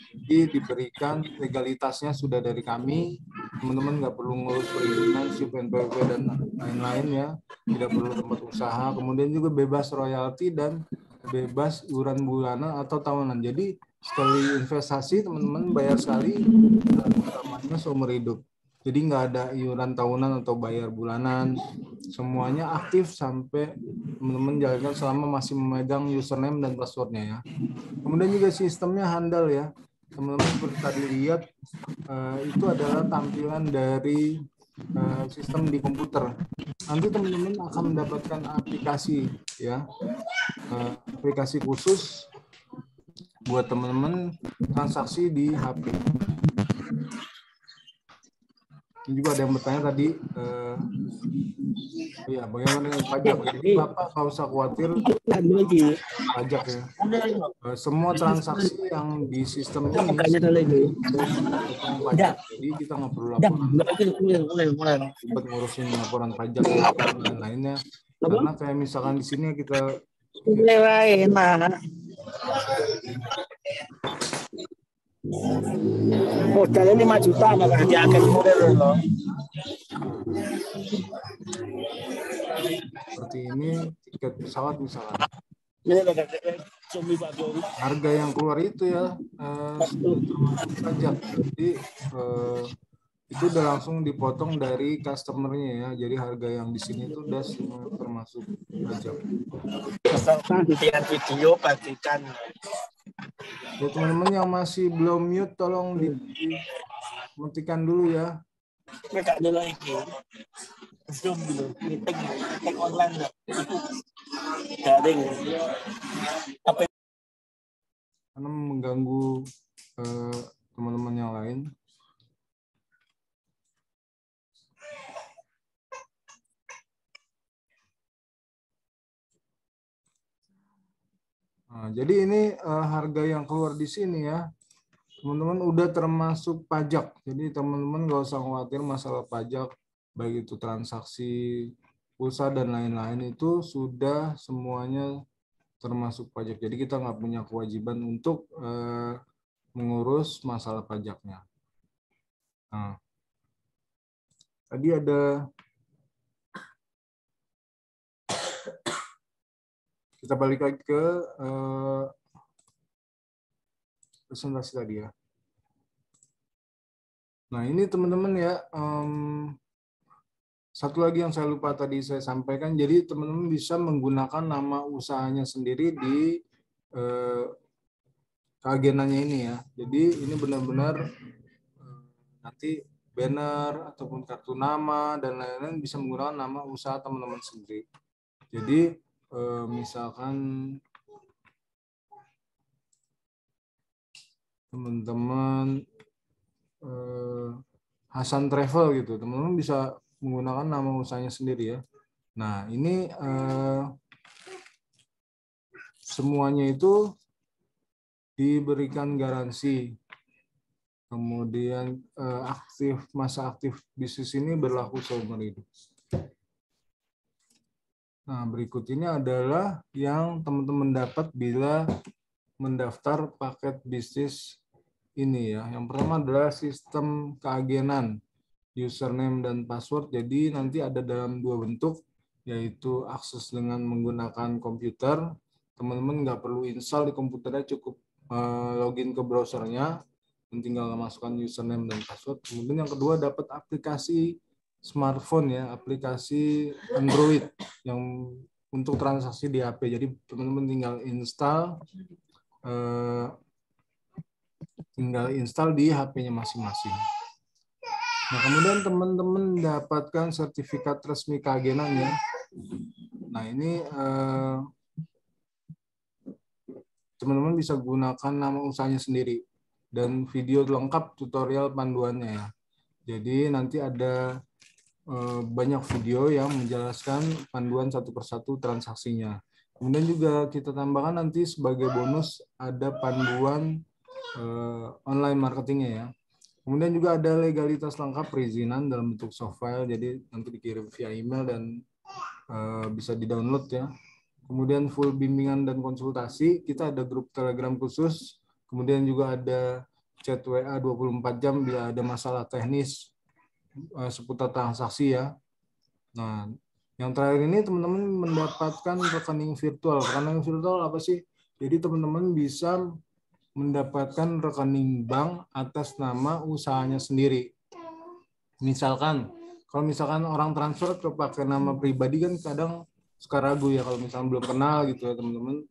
Jadi diberikan legalitasnya sudah dari kami. Teman-teman nggak perlu ngurus perizinan, SIP, NPWP, dan lain-lain ya. Tidak perlu tempat usaha. Kemudian juga bebas royalti dan bebas iuran bulanan atau tahunan. Jadi sekali investasi teman-teman bayar sekali, utamanya seumur hidup. Jadi nggak ada iuran tahunan atau bayar bulanan. Semuanya aktif sampai teman-teman jalankan selama masih memegang username dan passwordnya ya. Kemudian juga sistemnya handal ya. Teman-teman seperti tadi lihat, itu adalah tampilan dari sistem di komputer. Nanti teman-teman akan mendapatkan aplikasi ya, aplikasi khusus buat teman-teman transaksi di HP. Ini juga ada yang bertanya tadi, ya bagaimana dengan pajak? Jadi Bapak nggak usah khawatir pajak ya. Semua transaksi yang di sistem ini pajak, jadi kita nggak perlu laporan. Buat ngurusin laporan pajak dan lainnya. Karena kayak misalkan di sini kita modalnya 5 juta maka diangkat model loh. Seperti ini tiket pesawat misalkan. Harga yang keluar itu ya termasuk pajak. Jadi itu udah langsung dipotong dari customernya ya. Jadi harga yang di sini itu udah semua termasuk pajak. Misalkan lihat video pastikan. Ya teman-teman yang masih belum mute tolong dimatikan dulu ya. Mereka ada lagi. Zoom dulu, meeting online nggak? Daring. Apa? Karena mengganggu teman-teman yang lain. Nah, jadi ini harga yang keluar di sini ya, teman-teman udah termasuk pajak. Jadi teman-teman nggak usah khawatir masalah pajak, baik itu transaksi pulsa dan lain-lain itu sudah semuanya termasuk pajak. Jadi kita nggak punya kewajiban untuk mengurus masalah pajaknya. Nah, tadi ada kita balik lagi ke presentasi tadi ya. Nah ini teman-teman ya, satu lagi yang saya lupa tadi saya sampaikan, jadi teman-teman bisa menggunakan nama usahanya sendiri di keagenannya ini ya. Jadi ini benar-benar nanti banner ataupun kartu nama dan lain-lain bisa menggunakan nama usaha teman-teman sendiri. Jadi misalkan teman-teman Hasan Travel gitu, teman-teman bisa menggunakan nama usahanya sendiri ya. Nah ini semuanya itu diberikan garansi. Kemudian masa aktif bisnis ini berlaku seumur hidup. Nah, berikut ini adalah yang teman-teman dapat bila mendaftar paket bisnis ini ya. Yang pertama adalah sistem keagenan, username dan password. Jadi nanti ada dalam dua bentuk, yaitu akses dengan menggunakan komputer. Teman-teman nggak perlu install di komputernya, cukup login ke browsernya, tinggal masukkan username dan password. Kemudian yang kedua dapat aplikasi smartphone ya, aplikasi Android yang untuk transaksi di HP. Jadi teman-teman tinggal install di HP-nya masing-masing. Nah, kemudian teman-teman mendapatkan sertifikat resmi keagenan ya. Nah, ini teman-teman bisa gunakan nama usahanya sendiri dan video lengkap tutorial panduannya ya. Jadi nanti ada banyak video yang menjelaskan panduan satu persatu transaksinya. Kemudian juga kita tambahkan nanti sebagai bonus ada panduan online marketingnya ya. Kemudian juga ada legalitas lengkap perizinan dalam bentuk soft file, jadi nanti dikirim via email dan bisa di-download ya. Kemudian full bimbingan dan konsultasi, kita ada grup Telegram khusus, kemudian juga ada chat WA 24 jam bila ada masalah teknis seputar transaksi ya. Nah, yang terakhir ini teman-teman mendapatkan rekening virtual. Rekening virtual apa sih? Jadi teman-teman bisa mendapatkan rekening bank atas nama usahanya sendiri. Misalkan, kalau misalkan orang transfer ke pakai nama pribadi kan kadang suka ragu ya kalau misalkan belum kenal gitu ya teman-teman.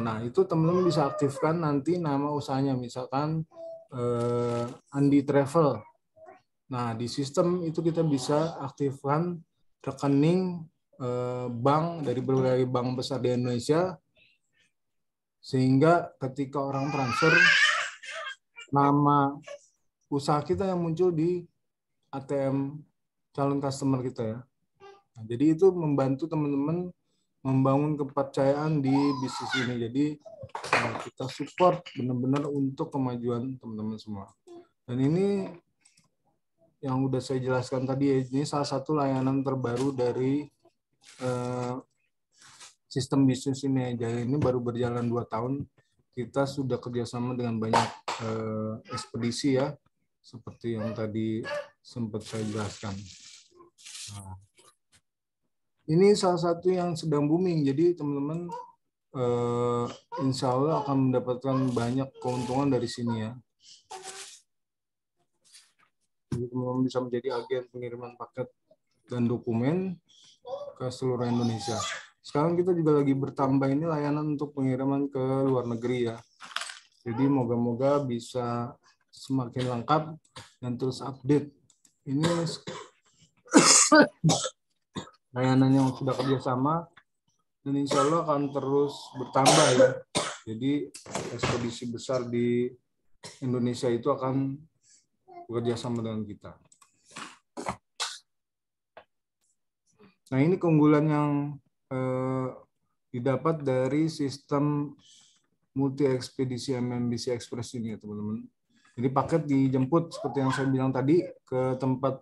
Nah itu teman-teman bisa aktifkan nanti nama usahanya, misalkan Andi Travel. Nah di sistem itu kita bisa aktifkan rekening bank dari berbagai bank besar di Indonesia, sehingga ketika orang transfer nama usaha kita yang muncul di ATM calon customer kita ya. Nah, jadi itu membantu teman-teman membangun kepercayaan di bisnis ini. Jadi kita support benar-benar untuk kemajuan teman-teman semua. Dan ini yang udah saya jelaskan tadi ya, ini salah satu layanan terbaru dari sistem bisnis ini. Jadi ini baru berjalan 2 tahun. Kita sudah kerjasama dengan banyak ekspedisi ya, seperti yang tadi sempat saya jelaskan. Nah, ini salah satu yang sedang booming. Jadi teman-teman insya Allah akan mendapatkan banyak keuntungan dari sini ya. Jadi teman-teman bisa menjadi agen pengiriman paket dan dokumen ke seluruh Indonesia. Sekarang kita juga lagi bertambah ini layanan untuk pengiriman ke luar negeri ya. Jadi moga-moga bisa semakin lengkap dan terus update. Ini layanan yang sudah kerjasama dan insya Allah akan terus bertambah ya. Jadi ekspedisi besar di Indonesia itu akan bekerja sama dengan kita. Nah ini keunggulan yang didapat dari sistem multi ekspedisi MMBC Express ini ya teman-teman. Jadi paket dijemput seperti yang saya bilang tadi ke tempat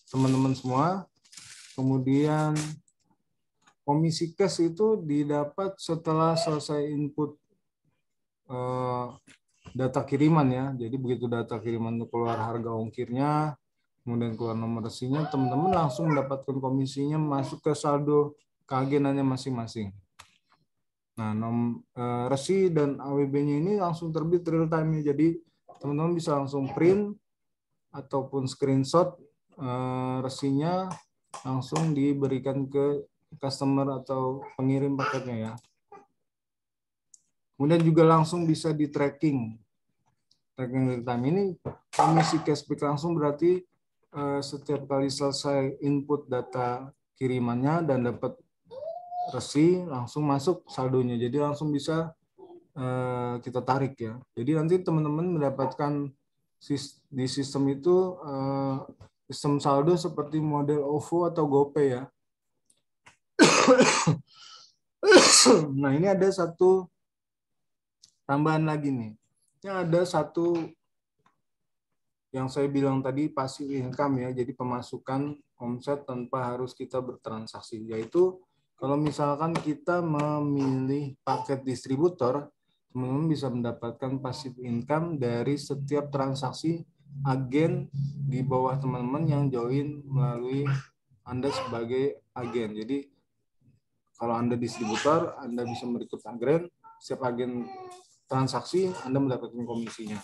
teman-teman semua. Kemudian komisi cash itu didapat setelah selesai input data kiriman ya. Jadi begitu data kiriman keluar harga ongkirnya, kemudian keluar nomor resinya, teman-teman langsung mendapatkan komisinya masuk ke saldo keagenannya masing-masing. Nah, resi dan AWB-nya ini langsung terbit real time. Jadi teman-teman bisa langsung print ataupun screenshot resinya, langsung diberikan ke customer atau pengirim paketnya ya. Kemudian juga langsung bisa di tracking real time. Ini komisi cashback langsung berarti setiap kali selesai input data kirimannya dan dapat resi, langsung masuk saldonya. Jadi langsung bisa kita tarik ya. Jadi nanti teman-teman mendapatkan di sistem itu sistem saldo seperti model OVO atau GoPay ya. Nah ini ada satu tambahan lagi nih. Yang ada satu yang saya bilang tadi passive income ya. Jadi pemasukan omset tanpa harus kita bertransaksi. Yaitu kalau misalkan kita memilih paket distributor, teman-teman bisa mendapatkan passive income dari setiap transaksi agen di bawah teman-teman yang join melalui Anda sebagai agen. Jadi kalau Anda distributor, Anda bisa merekrut agen, setiap agen transaksi Anda mendapatkan komisinya.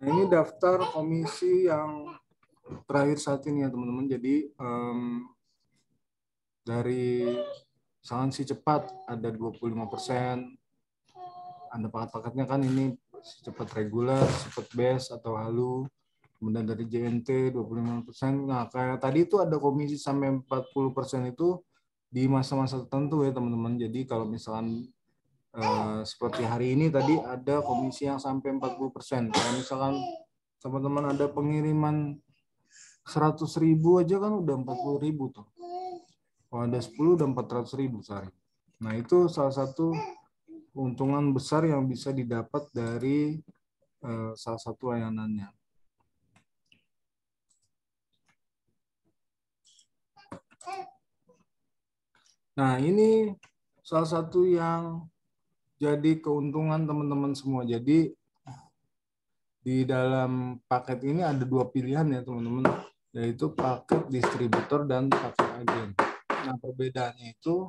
Nah ini daftar komisi yang terakhir saat ini ya teman-teman. Jadi dari misalkan si cepat ada 25%, Anda paket-paketnya kan ini si cepat reguler, cepat base atau halu, kemudian dari JNT 25%. Nah kayak tadi itu ada komisi sampai 40% itu di masa-masa tertentu ya teman-teman. Jadi kalau misalkan seperti hari ini tadi ada komisi yang sampai 40%. Kayak misalkan teman-teman ada pengiriman 100.000 aja kan udah 40.000 tuh. Kalau ada 10 udah 400.000 sehari. Nah itu salah satu keuntungan besar yang bisa didapat dari salah satu layanannya. Nah ini salah satu yang jadi keuntungan teman-teman semua. Jadi di dalam paket ini ada dua pilihan ya teman-teman, yaitu paket distributor dan paket agen. Nah perbedaannya itu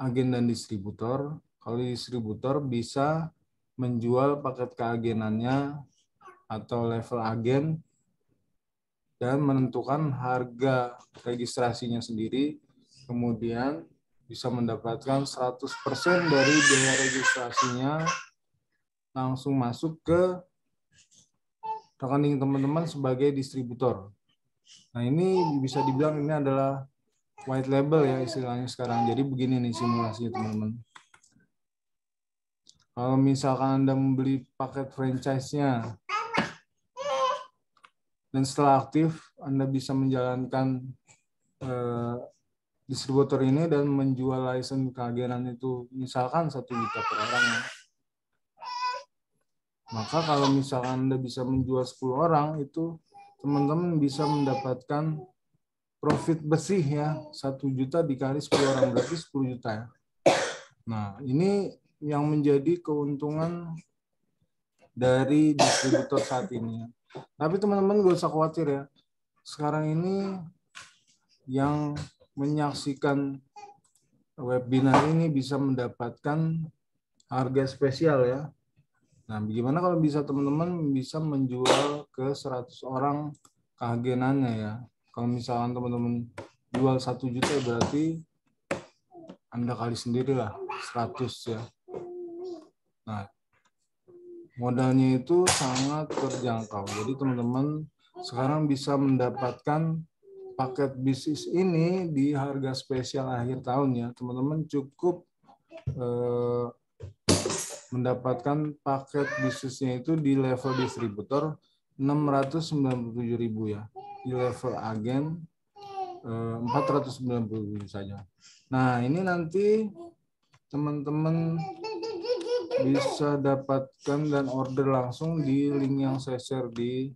agen dan distributor. Kalau distributor bisa menjual paket keagenannya atau level agen dan menentukan harga registrasinya sendiri, kemudian bisa mendapatkan 100% dari biaya registrasinya langsung masuk ke rekening teman-teman sebagai distributor. Nah ini bisa dibilang ini adalah white label ya istilahnya sekarang. Jadi begini nih simulasinya teman-teman. Kalau misalkan Anda membeli paket franchise-nya dan setelah aktif Anda bisa menjalankan distributor ini dan menjual license keagenan itu misalkan 1 juta per orang ya. Maka kalau misalkan Anda bisa menjual 10 orang itu teman-teman bisa mendapatkan profit bersih ya 1 juta dikali 10 orang berarti 10 juta ya. Nah ini yang menjadi keuntungan dari distributor saat ini. Tapi teman-teman gak usah khawatir ya. Sekarang ini yang menyaksikan webinar ini bisa mendapatkan harga spesial ya. Nah, bagaimana kalau bisa teman-teman bisa menjual ke 100 orang keagenannya ya. Kalau misalkan teman-teman jual 1 juta berarti Anda kali sendirilah 100 ya. Nah, modalnya itu sangat terjangkau. Jadi teman-teman sekarang bisa mendapatkan paket bisnis ini di harga spesial akhir tahun ya. Teman-teman cukup mendapatkan paket bisnisnya itu di level distributor 697.000 ya. Di level agen 497 saja. Nah, ini nanti teman-teman bisa dapatkan dan order langsung di link yang saya share di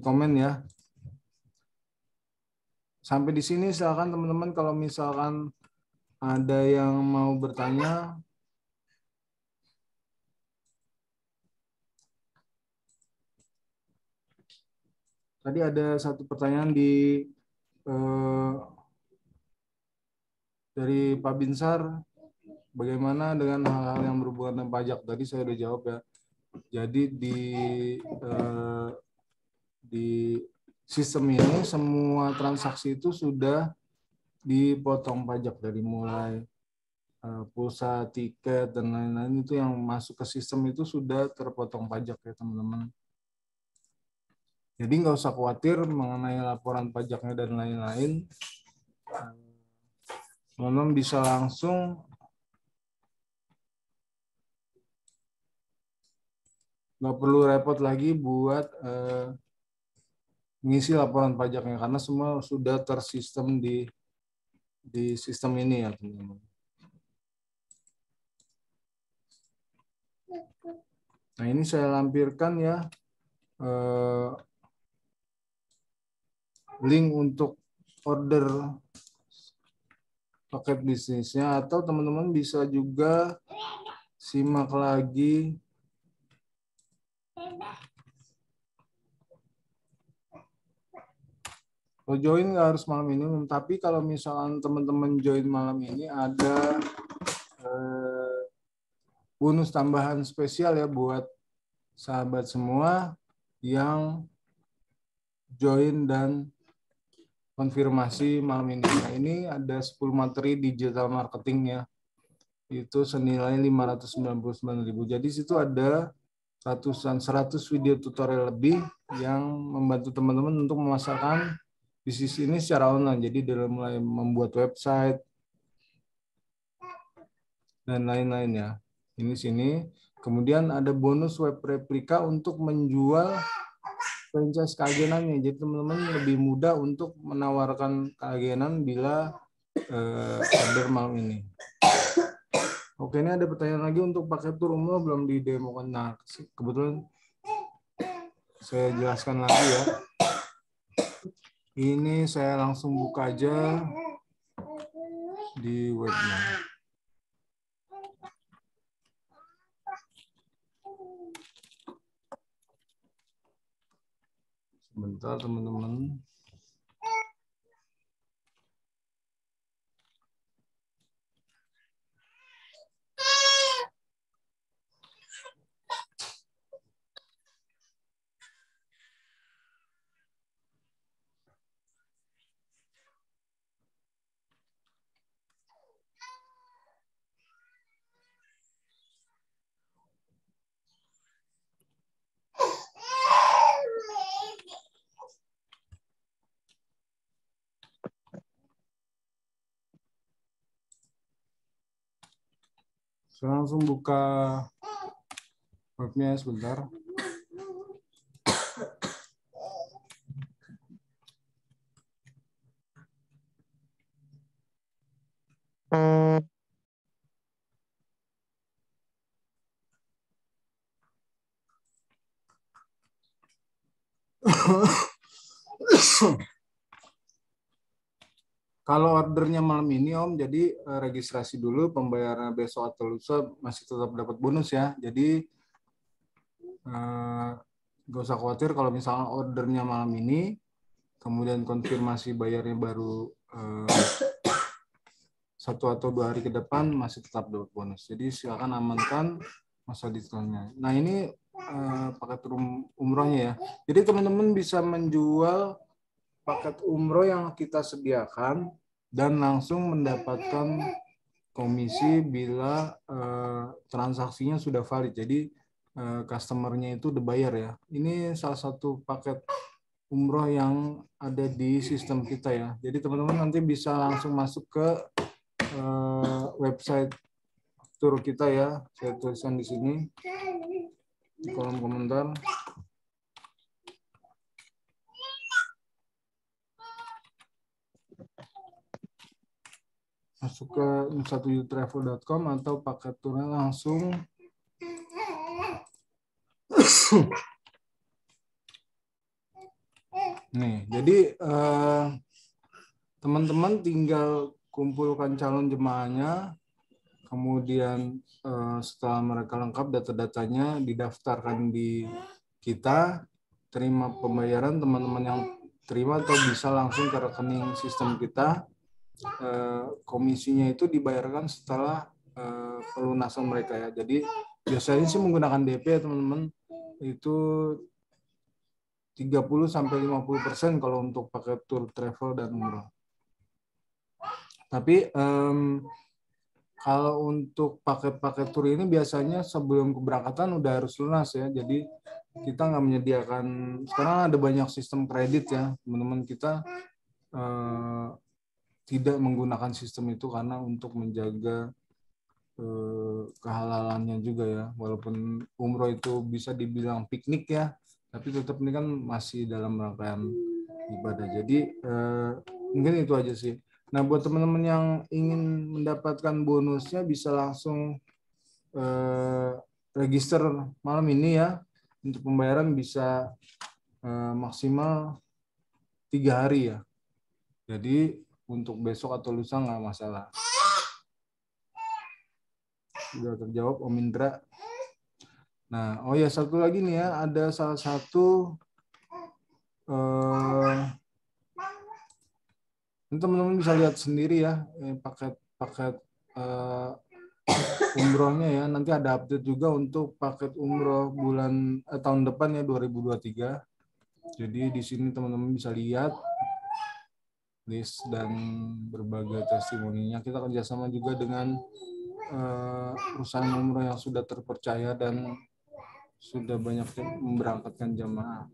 komen ya. Sampai di sini silakan teman-teman kalau misalkan ada yang mau bertanya. Tadi ada satu pertanyaan dari Pak Binsar, bagaimana dengan hal-hal yang berhubungan dengan pajak? Tadi saya udah jawab ya. Jadi di sistem ini semua transaksi itu sudah dipotong pajak dari mulai pulsa, tiket, dan lain-lain itu yang masuk ke sistem itu sudah terpotong pajak ya teman-teman. Jadi nggak usah khawatir mengenai laporan pajaknya dan lain-lain. Teman-teman bisa langsung nggak perlu repot lagi buat mengisi laporan pajaknya karena semua sudah tersistem di sistem ini ya teman-teman. Nah ini saya lampirkan ya link untuk order paket bisnisnya atau teman-teman bisa juga simak lagi kalau join nggak harus malam ini, tapi kalau misalkan teman-teman join malam ini ada bonus tambahan spesial ya buat sahabat semua yang join dan konfirmasi malam ini. Nah, ini ada 10 materi digital marketing ya. Itu senilai 599.000. Jadi situ ada 100 video tutorial lebih yang membantu teman-teman untuk memasarkan bisnis ini secara online. Jadi dari mulai membuat website dan lain-lain ya. Ini sini. Kemudian ada bonus web replika untuk menjual franchise keagenannya. Jadi teman-teman lebih mudah untuk menawarkan keagenan bila order malam ini. Oke, ini ada pertanyaan lagi untuk paket tur umroh belum didemokan. Nah, kebetulan saya jelaskan lagi ya. Ini saya langsung buka aja di webnya. Sebentar teman-teman. Saya langsung buka webnya sebentar. Kalau ordernya malam ini Om, jadi registrasi dulu, pembayaran besok atau lusa masih tetap dapat bonus ya. Jadi nggak usah khawatir kalau misalnya ordernya malam ini, kemudian konfirmasi bayarnya baru 1 atau 2 hari ke depan masih tetap dapat bonus. Jadi silakan amankan masa diskonnya. Nah ini paket umrohnya ya. Jadi teman-teman bisa menjual paket umroh yang kita sediakan dan langsung mendapatkan komisi bila transaksinya sudah valid. Jadi customer-nya itu udah bayar ya. Ini salah satu paket umroh yang ada di sistem kita ya. Jadi teman-teman nanti bisa langsung masuk ke website tur kita ya. Saya tuliskan di sini di kolom komentar. Masuk ke nusa7travel.com atau paket turnya langsung. Nih, jadi teman-teman tinggal kumpulkan calon jemaahnya, kemudian setelah mereka lengkap data-datanya didaftarkan di kita, terima pembayaran, teman-teman yang terima atau bisa langsung ke rekening sistem kita. Komisinya itu dibayarkan setelah pelunasan mereka ya. Jadi biasanya sih menggunakan DP ya teman-teman, itu 30-50% kalau untuk paket tour travel dan umroh. Tapi kalau untuk paket-paket tour ini biasanya sebelum keberangkatan udah harus lunas ya. Jadi kita nggak menyediakan, sekarang ada banyak sistem kredit ya teman-teman, kita tidak menggunakan sistem itu karena untuk menjaga kehalalannya juga ya. Walaupun umroh itu bisa dibilang piknik ya, tapi tetap ini kan masih dalam rangkaian ibadah. Jadi mungkin itu aja sih. Nah buat teman-teman yang ingin mendapatkan bonusnya bisa langsung register malam ini ya. Untuk pembayaran bisa maksimal 3 hari ya. Jadi untuk besok atau lusa nggak masalah. Sudah terjawab Om Indra. Nah, oh ya satu lagi nih ya, ada salah satu ini teman-teman bisa lihat sendiri ya paket umrohnya ya. Nanti ada update juga untuk paket umroh bulan tahun depan ya 2023. Jadi di sini teman-teman bisa lihat list dan berbagai testimoninya. Kita kerjasama juga dengan perusahaan umroh yang sudah terpercaya dan sudah banyak memberangkatkan jamaah.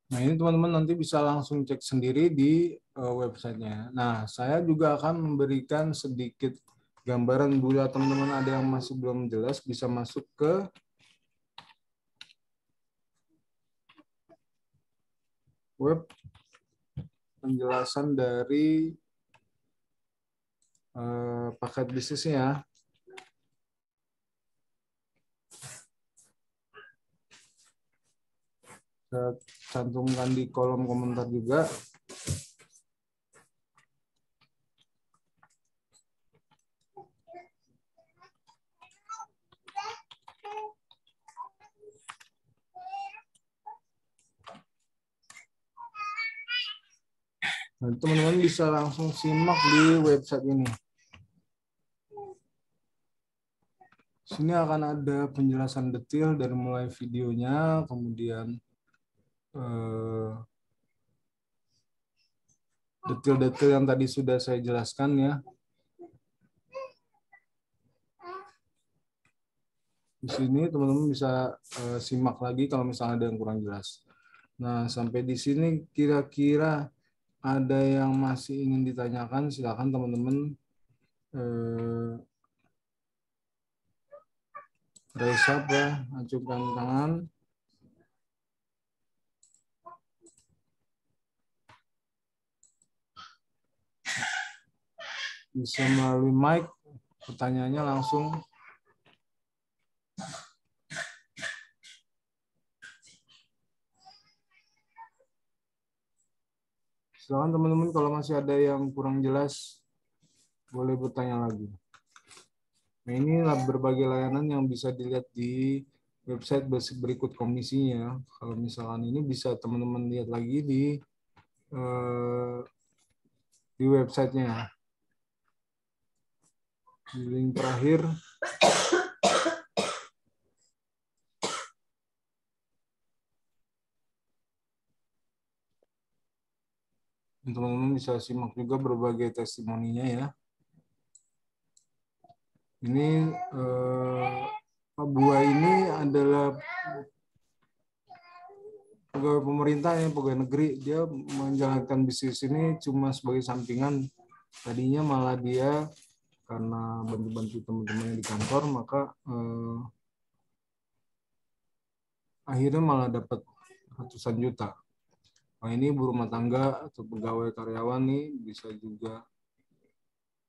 Nah, ini teman-teman nanti bisa langsung cek sendiri di websitenya. Nah, saya juga akan memberikan sedikit gambaran bila teman-teman ada yang masih belum jelas, bisa masuk ke web penjelasan dari paket bisnisnya ya. Saya cantumkan di kolom komentar juga. Nah, teman-teman bisa langsung simak di website ini. Sini akan ada penjelasan detail dari mulai videonya, kemudian detail-detail yang tadi sudah saya jelaskan ya. Di sini teman-teman bisa simak lagi kalau misalnya ada yang kurang jelas. Nah, sampai di sini kira-kira ada yang masih ingin ditanyakan, silakan teman-teman raise up ya, acungkan tangan. Bisa melalui mic, pertanyaannya langsung. Silakan teman-teman kalau masih ada yang kurang jelas, boleh bertanya lagi. Nah, ini berbagai layanan yang bisa dilihat di website berikut komisinya. Kalau misalkan ini bisa teman-teman lihat lagi di websitenya. Di link terakhir. Teman-teman bisa simak juga berbagai testimoninya ya. Ini Pak Bua ini adalah pegawai pemerintah ya, pegawai negeri. Dia menjalankan bisnis ini cuma sebagai sampingan. Tadinya malah dia karena bantu-bantu teman-temannya di kantor, maka akhirnya malah dapat ratusan juta. Nah, ini ibu rumah tangga atau pegawai karyawan nih bisa juga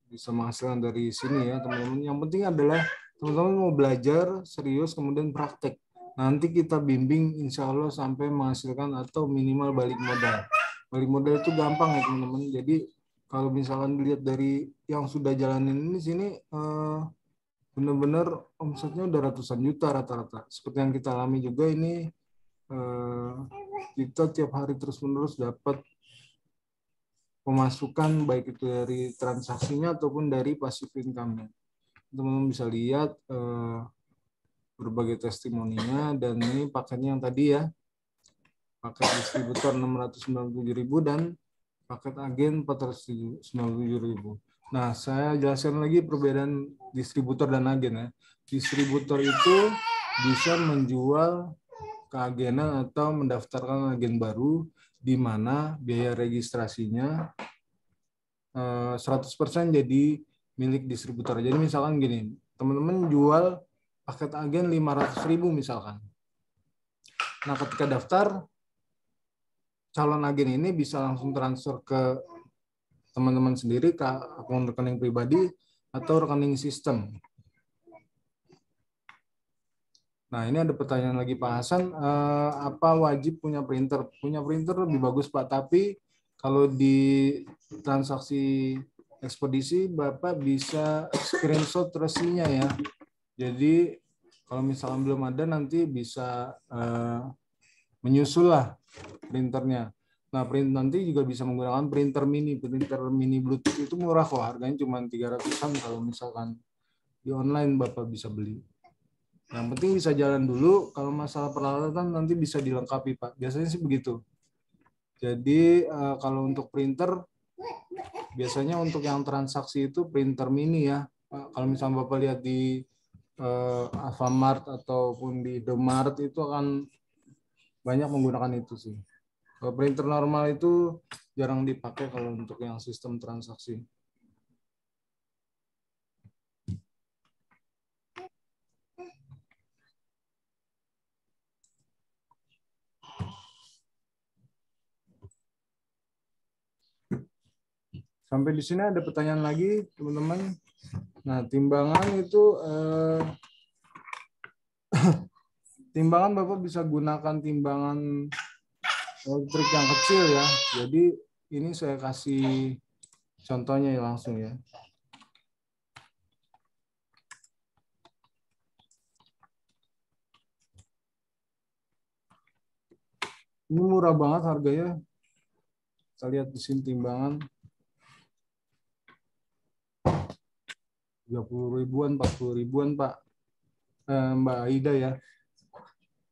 bisa menghasilkan dari sini ya teman-teman. Yang penting adalah teman-teman mau belajar serius kemudian praktek. Nanti kita bimbing insya Allah sampai menghasilkan atau minimal balik modal. Balik modal itu gampang ya teman-teman. Jadi kalau misalkan dilihat dari yang sudah jalanin ini sini benar-benar omsetnya udah ratusan juta rata-rata. Seperti yang kita alami juga ini kita tiap hari terus-menerus dapat pemasukan baik itu dari transaksinya ataupun dari passive income-nya. Teman-teman bisa lihat berbagai testimoninya dan ini paketnya yang tadi ya. Paket distributor 697.000 dan paket agen 497.000. Nah, saya jelaskan lagi perbedaan distributor dan agen ya. Distributor itu bisa menjual keagenan atau mendaftarkan agen baru di mana biaya registrasinya 100% jadi milik distributor. Jadi misalkan gini, teman-teman jual paket agen 500.000 misalkan. Nah, ketika daftar, calon agen ini bisa langsung transfer ke teman-teman sendiri ke akun rekening pribadi atau rekening sistem. Nah, ini ada pertanyaan lagi Pak Hasan, apa wajib punya printer? Punya printer lebih bagus Pak, tapi kalau di transaksi ekspedisi Bapak bisa screenshot resinya ya. Jadi kalau misalnya belum ada nanti bisa menyusul lah printernya. Nah, print nanti juga bisa menggunakan printer mini Bluetooth itu murah kok, harganya cuma 300-an kalau misalkan di online Bapak bisa beli. Yang penting bisa jalan dulu, kalau masalah peralatan nanti bisa dilengkapi Pak. Biasanya sih begitu. Jadi kalau untuk printer, biasanya untuk yang transaksi itu printer mini ya. Kalau misalnya Bapak lihat di Alfamart ataupun di Indomaret itu akan banyak menggunakan itu sih. Kalau printer normal itu jarang dipakai kalau untuk yang sistem transaksi. Sampai di sini ada pertanyaan lagi, teman-teman. Nah, timbangan itu timbangan Bapak bisa gunakan timbangan elektrik yang kecil ya. Jadi ini saya kasih contohnya ya langsung ya. Ini murah banget harganya. Kita lihat di sini timbangan 30 ribuan, 40 ribuan Pak. Mbak Aida ya.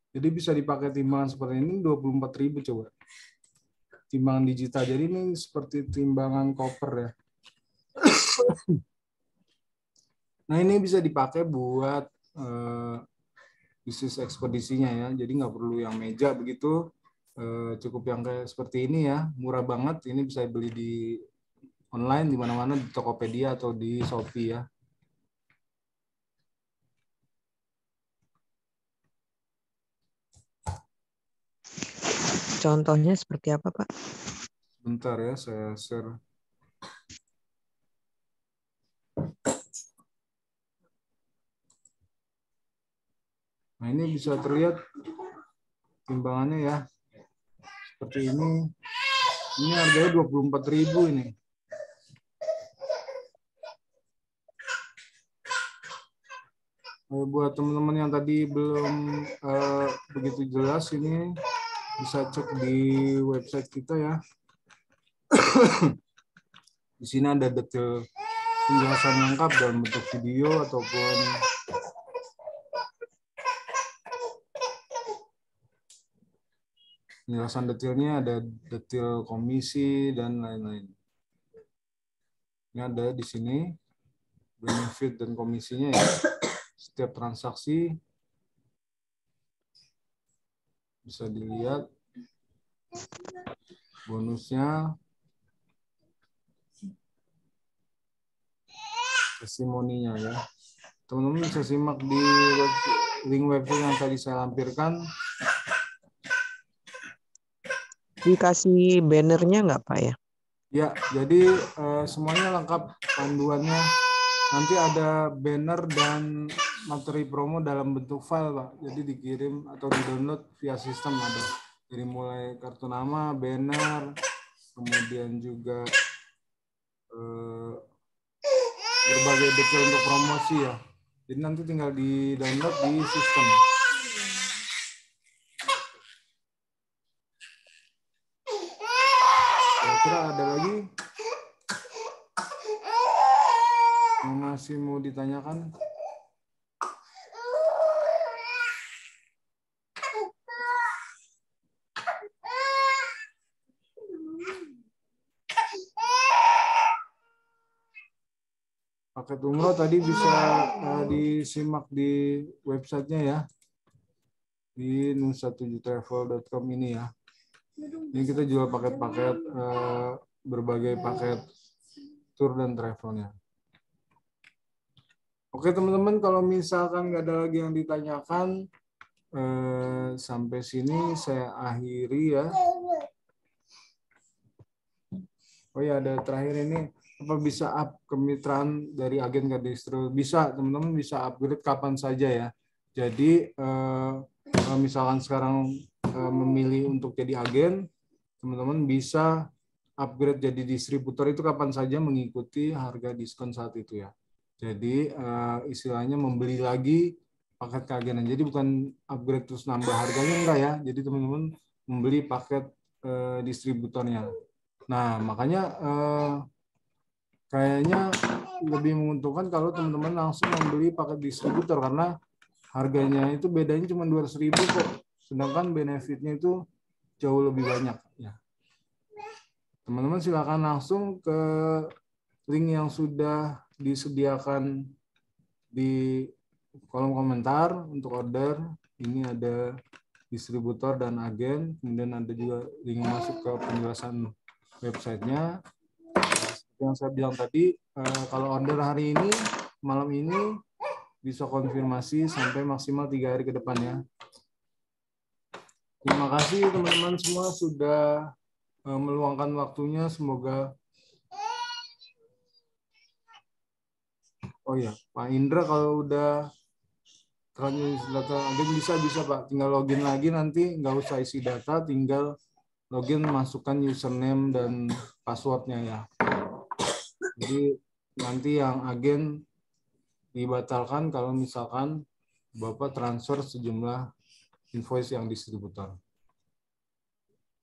Jadi bisa dipakai timbangan seperti ini 24.000 coba. Timbangan digital. Jadi ini seperti timbangan koper ya. Nah ini bisa dipakai buat bisnis ekspedisinya ya. Jadi nggak perlu yang meja begitu. Cukup yang kayak seperti ini ya. Murah banget. Ini bisa beli di online di mana-mana di Tokopedia atau di Shopee ya. Contohnya seperti apa, Pak? Bentar ya, saya share. Nah, ini bisa terlihat timbangannya ya. Seperti ini. Ini harganya 24.000 ini. Buat teman-teman yang tadi belum begitu jelas, ini bisa cek di website kita ya. Di sini ada detail penjelasan lengkap dalam bentuk video ataupun penjelasan detailnya, ada detail komisi dan lain-lain. Ini ada di sini benefit dan komisinya ya. Setiap transaksi bisa dilihat bonusnya, testimoninya ya. Teman-teman bisa simak di link website yang tadi saya lampirkan. Dikasih bannernya nggak, Pak ya? Ya, jadi semuanya lengkap panduannya. Nanti ada banner dan materi promo dalam bentuk file, Pak. Jadi dikirim atau di-download via sistem ada. Jadi mulai kartu nama, banner, kemudian juga berbagai detail untuk promosi ya. Jadi nanti tinggal di-download di sistem. Kira-kira ada lagi yang masih mau ditanyakan? Paket umroh tadi bisa disimak di websitenya ya, di nusa7travel.com ini ya. Ini kita jual paket-paket, berbagai paket tour dan travelnya. Oke teman-teman, kalau misalkan nggak ada lagi yang ditanyakan, sampai sini saya akhiri ya. Oh ya, ada terakhir ini. Apa bisa up kemitraan dari agen ke distro? Bisa, teman-teman bisa upgrade kapan saja ya. Jadi kalau misalkan sekarang memilih untuk jadi agen, teman-teman bisa upgrade jadi distributor itu kapan saja mengikuti harga diskon saat itu ya. Jadi istilahnya membeli lagi paket keagenan. Jadi bukan upgrade terus nambah harganya enggak ya. Jadi teman-teman membeli paket distributornya. Nah, makanya kayaknya lebih menguntungkan kalau teman-teman langsung membeli paket distributor karena harganya itu bedanya cuma 200.000 kok. Sedangkan benefitnya itu jauh lebih banyak ya. Teman-teman silakan langsung ke link yang sudah disediakan di kolom komentar untuk order. Ini ada distributor dan agen. Kemudian ada juga link masuk ke penjelasan websitenya. Seperti yang saya bilang tadi, kalau order hari ini, malam ini bisa konfirmasi sampai maksimal 3 hari ke depannya. Terima kasih teman-teman semua sudah meluangkan waktunya. Semoga Pak Indra kalau udah terlanjur data agen bisa Pak, tinggal login lagi, nanti nggak usah isi data, tinggal login masukkan username dan passwordnya ya. Jadi nanti yang agen dibatalkan kalau misalkan Bapak transfer sejumlah invoice yang distributor.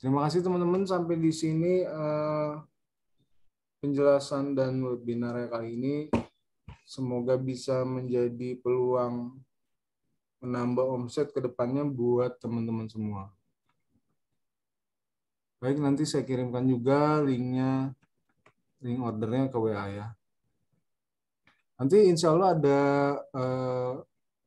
Terima kasih teman-teman, sampai di sini penjelasan dan webinar kali ini. Semoga bisa menjadi peluang menambah omset ke depannya buat teman-teman semua. Baik, nanti saya kirimkan juga link ordernya ke WA ya. Nanti insya Allah ada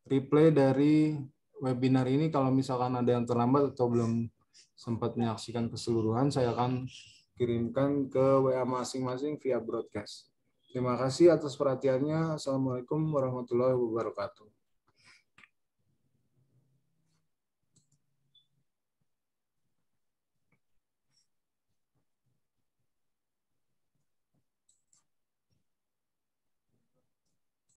replay dari webinar ini. Kalau misalkan ada yang terlambat atau belum sempat menyaksikan keseluruhan, saya akan kirimkan ke WA masing-masing via broadcast. Terima kasih atas perhatiannya. Assalamualaikum warahmatullahi wabarakatuh.